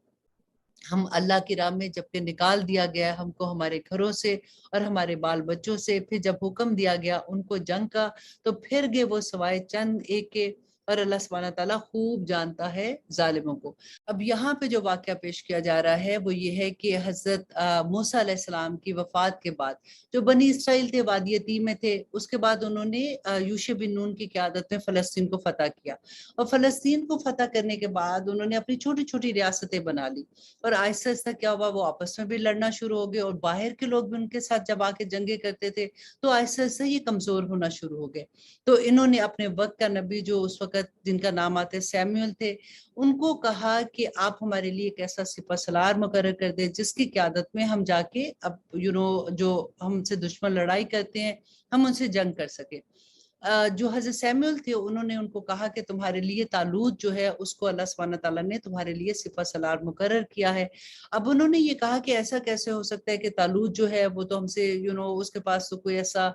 ہم اللہ کی راہ میں جب کہ نکال دیا گیا ہم کو ہمارے گھروں سے اور ہمارے بال بچوں سے، پھر جب حکم دیا گیا ان کو جنگ کا تو پھر گئے وہ سوائے چند ایک کے، اور اللہ سبحانہ تعالیٰ خوب جانتا ہے ظالموں کو۔ اب یہاں پہ جو واقعہ پیش کیا جا رہا ہے وہ یہ ہے کہ حضرت موسیٰ علیہ السلام کی وفات کے بعد جو بنی اسرائیل تھے وادی تیہ میں تھے، اس کے بعد انہوں نے یوشع بن نون کی قیادت میں فلسطین کو فتح کیا، اور فلسطین کو فتح کرنے کے بعد انہوں نے اپنی چھوٹی چھوٹی ریاستیں بنا لی، اور آہستہ آہستہ کیا ہوا وہ آپس میں بھی لڑنا شروع ہو گئے، اور باہر کے لوگ بھی ان کے ساتھ جب آ کے جنگیں کرتے تھے تو آہستہ آہستہ یہ کمزور ہونا شروع ہو گئے۔ تو انہوں نے اپنے وقت کا نبی جو اس وقت جن کا نام آتے سیموئل تھے، ان کو کہا کہ آپ ہمارے لیے ایک ایسا سپہ سالار مقرر کر دیں جس کی قیادت میں ہم جا کے اب جو ہم سے دشمن لڑائی کرتے ہیں ہم ان سے جنگ کر سکیں۔ جو حضرت سیموئل تھے انہوں نے ان کو کہا کہ تمہارے لیے طالوت جو ہے اس کو اللہ سبحانہ تعالیٰ نے تمہارے لیے سپہ سالار مقرر کیا ہے۔ اب انہوں نے یہ کہا کہ ایسا کیسے ہو سکتا ہے کہ طالوت جو ہے وہ تو ہم سے اس کے پاس تو کوئی ایسا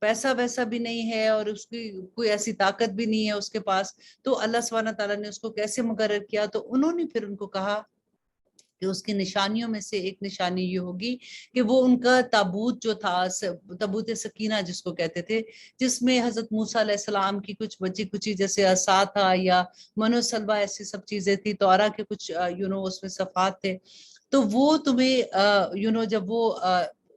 پیسہ ویسا بھی نہیں ہے اور اس کی کوئی ایسی طاقت بھی نہیں ہے اس کے پاس، تو اللہ سبحانہ تعالیٰ نے اس کو کیسے مقرر کیا؟ تو انہوں نے پھر ان کو کہا کہ اس کی نشانیوں میں سے ایک نشانی یہ ہوگی کہ وہ ان کا تابوت جو تھا، تابوت سکینہ جس کو کہتے تھے، جس میں حضرت موسیٰ علیہ السلام کی کچھ بچی کچی جیسے عصا تھا یا من و سلوہ ایسی سب چیزیں تھی، تورا کے کچھ اس میں صفحات تھے، تو وہ تمہیں جب وہ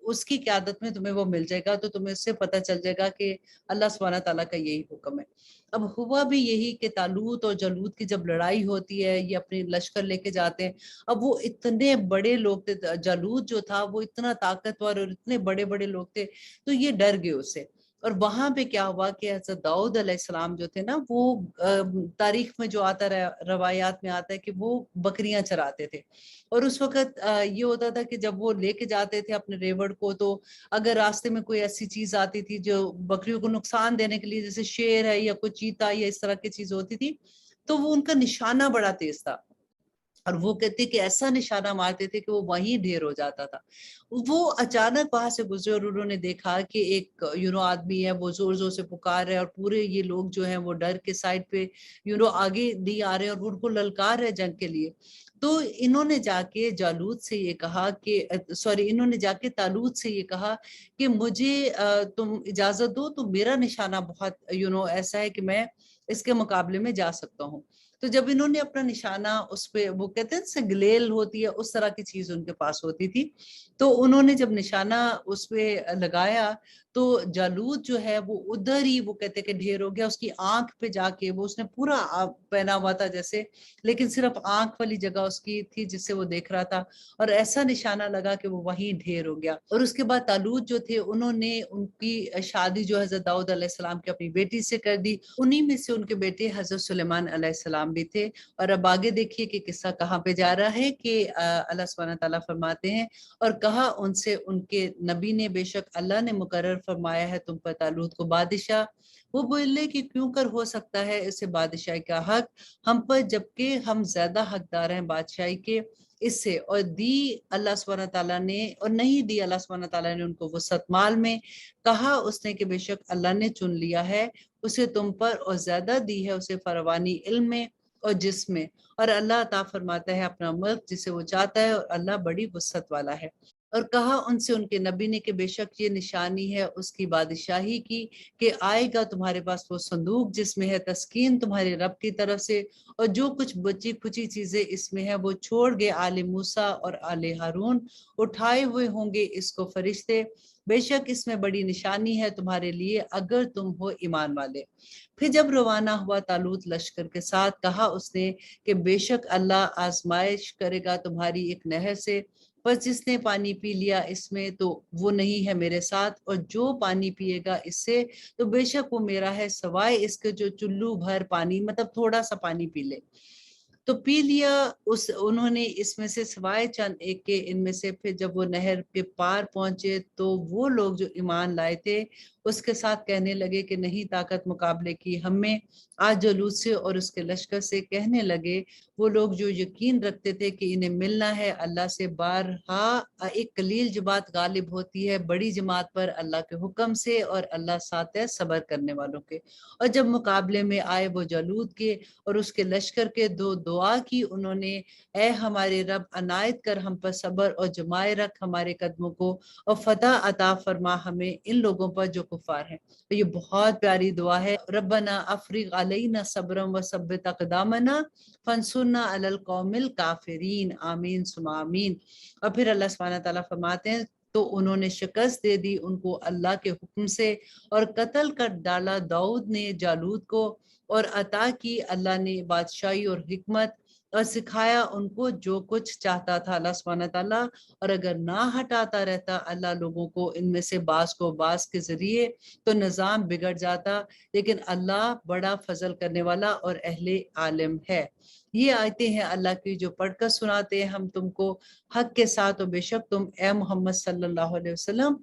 اس کی قیادت میں تمہیں وہ مل جائے گا تو تمہیں اس سے پتہ چل جائے گا کہ اللہ سبحانہ تعالیٰ کا یہی حکم ہے۔ اب ہوا بھی یہی کہ طالوت اور جالوت کی جب لڑائی ہوتی ہے یہ اپنی لشکر لے کے جاتے ہیں، اب وہ اتنے بڑے لوگ تھے، جالوت جو تھا وہ اتنا طاقتور اور اتنے بڑے بڑے لوگ تھے، تو یہ ڈر گئے اس سے۔ اور وہاں پہ کیا ہوا کہ حضرت داؤد علیہ السلام جو تھے نا، وہ تاریخ میں جو آتا ہے روایات میں آتا ہے کہ وہ بکریاں چراتے تھے، اور اس وقت یہ ہوتا تھا کہ جب وہ لے کے جاتے تھے اپنے ریوڑ کو، تو اگر راستے میں کوئی ایسی چیز آتی تھی جو بکریوں کو نقصان دینے کے لیے، جیسے شیر ہے یا کوئی چیتا یا اس طرح کی چیز ہوتی تھی، تو وہ ان کا نشانہ بڑا تیز تھا، اور وہ کہتے کہ ایسا نشانہ مارتے تھے کہ وہ وہیں ڈھیر ہو جاتا تھا۔ وہ اچانک وہاں سے گزرے اور انہوں نے دیکھا کہ ایک آدمی ہے وہ زور زور سے پکار رہا ہے، اور پورے یہ لوگ جو ہیں وہ ڈر کے سائڈ پہ آگے نہیں آ رہے اور وہ ان کو للکار رہے جنگ کے لیے۔ تو انہوں نے جا کے جالوت سے یہ کہا کہ انہوں نے جا کے طالوت سے یہ کہا کہ مجھے تم اجازت دو تو میرا نشانہ بہت ایسا ہے کہ میں اس کے مقابلے میں جا سکتا ہوں۔ تو جب انہوں نے اپنا نشانہ اس پہ، وہ کہتے ہیں گلیل ہوتی ہے اس طرح کی چیز ان کے پاس ہوتی تھی، تو انہوں نے جب نشانہ اس پہ لگایا تو جالوت جو ہے وہ ادھر ہی وہ کہتے کہ ڈھیر ہو گیا، اس کی آنکھ پہ جا کے وہ اس نے پورا پہنا ہوا تھا جیسے، لیکن صرف آنکھ والی جگہ اس کی تھی جس سے وہ دیکھ رہا تھا، اور ایسا نشانہ لگا کہ وہ وہیں ڈھیر ہو گیا۔ اور اس کے بعد طالوت جو تھے انہوں نے ان کی شادی جو حضرت داؤد علیہ السلام کی اپنی بیٹی سے کر دی، انہی میں سے ان کے بیٹے حضرت سلیمان علیہ السلام بھی تھے۔ اور اب آگے دیکھیے کہ قصہ کہاں پہ جا رہا ہے کہ اللہ سبحانہ تعالیٰ فرماتے ہیں اور کہا ان سے ان کے نبی نے بے شک اللہ نے مقرر فرمایا ہے تم پر طالوت کو بادشاہ۔ وہ بولے کہ کیوں کر ہو سکتا ہے اسے بادشاہی کا حق ہم پر، جبکہ ہم زیادہ حقدار ہیں بادشاہی کے اس سے، اور دی اللہ سبحانہ تعالیٰ نے، اور نہیں دی اللہ سبحانہ تعالیٰ نے ان کو وسعت مال میں۔ کہا اس نے کہ بے شک اللہ نے چن لیا ہے اسے تم پر، اور زیادہ دی ہے اسے فراوانی علم میں اور جسم میں، اور اللہ عطا فرماتا ہے اپنا ملک جسے وہ چاہتا ہے، اور اللہ بڑی وسعت والا ہے۔ اور کہا ان سے ان کے نبی نے کہ بے شک یہ نشانی ہے اس کی بادشاہی کی کہ آئے گا تمہارے پاس وہ صندوق جس میں ہے تسکین تمہارے رب کی طرف سے، اور جو کچھ بچی کچی چیزیں اس میں ہیں وہ چھوڑ گئے آل موسیٰ اور آل ہارون، اٹھائے ہوئے ہوں گے اس کو فرشتے، بے شک اس میں بڑی نشانی ہے تمہارے لیے اگر تم ہو ایمان والے۔ پھر جب روانہ ہوا طالوت لشکر کے ساتھ، کہا اس نے کہ بے شک اللہ آزمائش کرے گا تمہاری ایک نہر سے، بس جس نے پانی پی لیا اس میں تو وہ نہیں ہے میرے ساتھ، اور جو پانی پیے گا اس سے تو بے شک وہ میرا ہے، سوائے اس کے جو چلو بھر پانی، مطلب تھوڑا سا پانی پی لے۔ تو پی لیا انہوں نے اس میں سے سوائے چند ایک کے ان میں سے۔ پھر جب وہ نہر کے پار پہنچے تو وہ لوگ جو ایمان لائے تھے اس کے ساتھ کہنے لگے کہ نہیں طاقت مقابلے کی ہم میں آج جالوت سے اور اس کے لشکر سے۔ کہنے لگے وہ لوگ جو یقین رکھتے تھے کہ انہیں ملنا ہے اللہ سے، بارہا ایک قلیل جماعت غالب ہوتی ہے بڑی جماعت پر اللہ کے حکم سے، اور اللہ ساتھ ہے صبر کرنے والوں کے۔ اور جب مقابلے میں آئے وہ جالوت کے اور اس کے لشکر کے، دعا کی انہوں نے، اے ہمارے رب عنایت کر ہم پر صبر اور جمائے رکھ ہمارے قدموں کو، اور فتح عطا فرما ہمیں ان لوگوں پر جو کفار ہیں۔ یہ بہت پیاری دعا ہے، ربنا افرغ علینا صبرا وثبت اقدامنا فانصرنا علی القوم الکافرین، آمین ثم آمین۔ اور پھر اللہ سبحانہ تعالیٰ فرماتے ہیں تو انہوں نے شکست دے دی ان کو اللہ کے حکم سے، اور قتل کر ڈالا داؤد نے جالوت کو، اور عطا کی اللہ نے بادشاہی اور حکمت، اور سکھایا ان کو جو کچھ چاہتا تھا اللہ سبحانہ تعالیٰ۔ اور اگر نہ ہٹاتا رہتا اللہ لوگوں کو ان میں سے بعض کو بعض کے ذریعے تو نظام بگڑ جاتا، لیکن اللہ بڑا فضل کرنے والا اور اہل عالم ہے۔ یہ آیتیں ہیں اللہ کی جو پڑھ کر سناتے ہیں ہم تم کو حق کے ساتھ، اور بے شک تم اے محمد صلی اللہ علیہ وسلم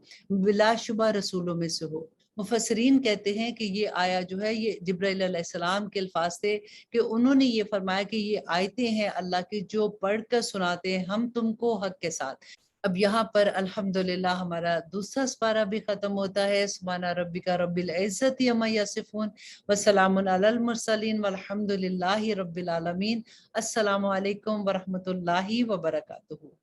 بلا شبہ رسولوں میں سے ہو۔ مفسرین کہتے ہیں کہ یہ آیا جو ہے یہ جبرائیل علیہ السلام کے الفاظ تھے کہ انہوں نے یہ فرمایا کہ یہ آیتیں ہیں اللہ کی جو پڑھ کر سناتے ہیں ہم تم کو حق کے ساتھ۔ اب یہاں پر الحمدللہ ہمارا دوسرا سپارہ بھی ختم ہوتا ہے۔ سبحان ربک رب العزت عما یصفون وسلام علی المرسلین والحمد للہ رب العالمین۔ السلام علیکم ورحمۃ اللہ وبرکاتہ۔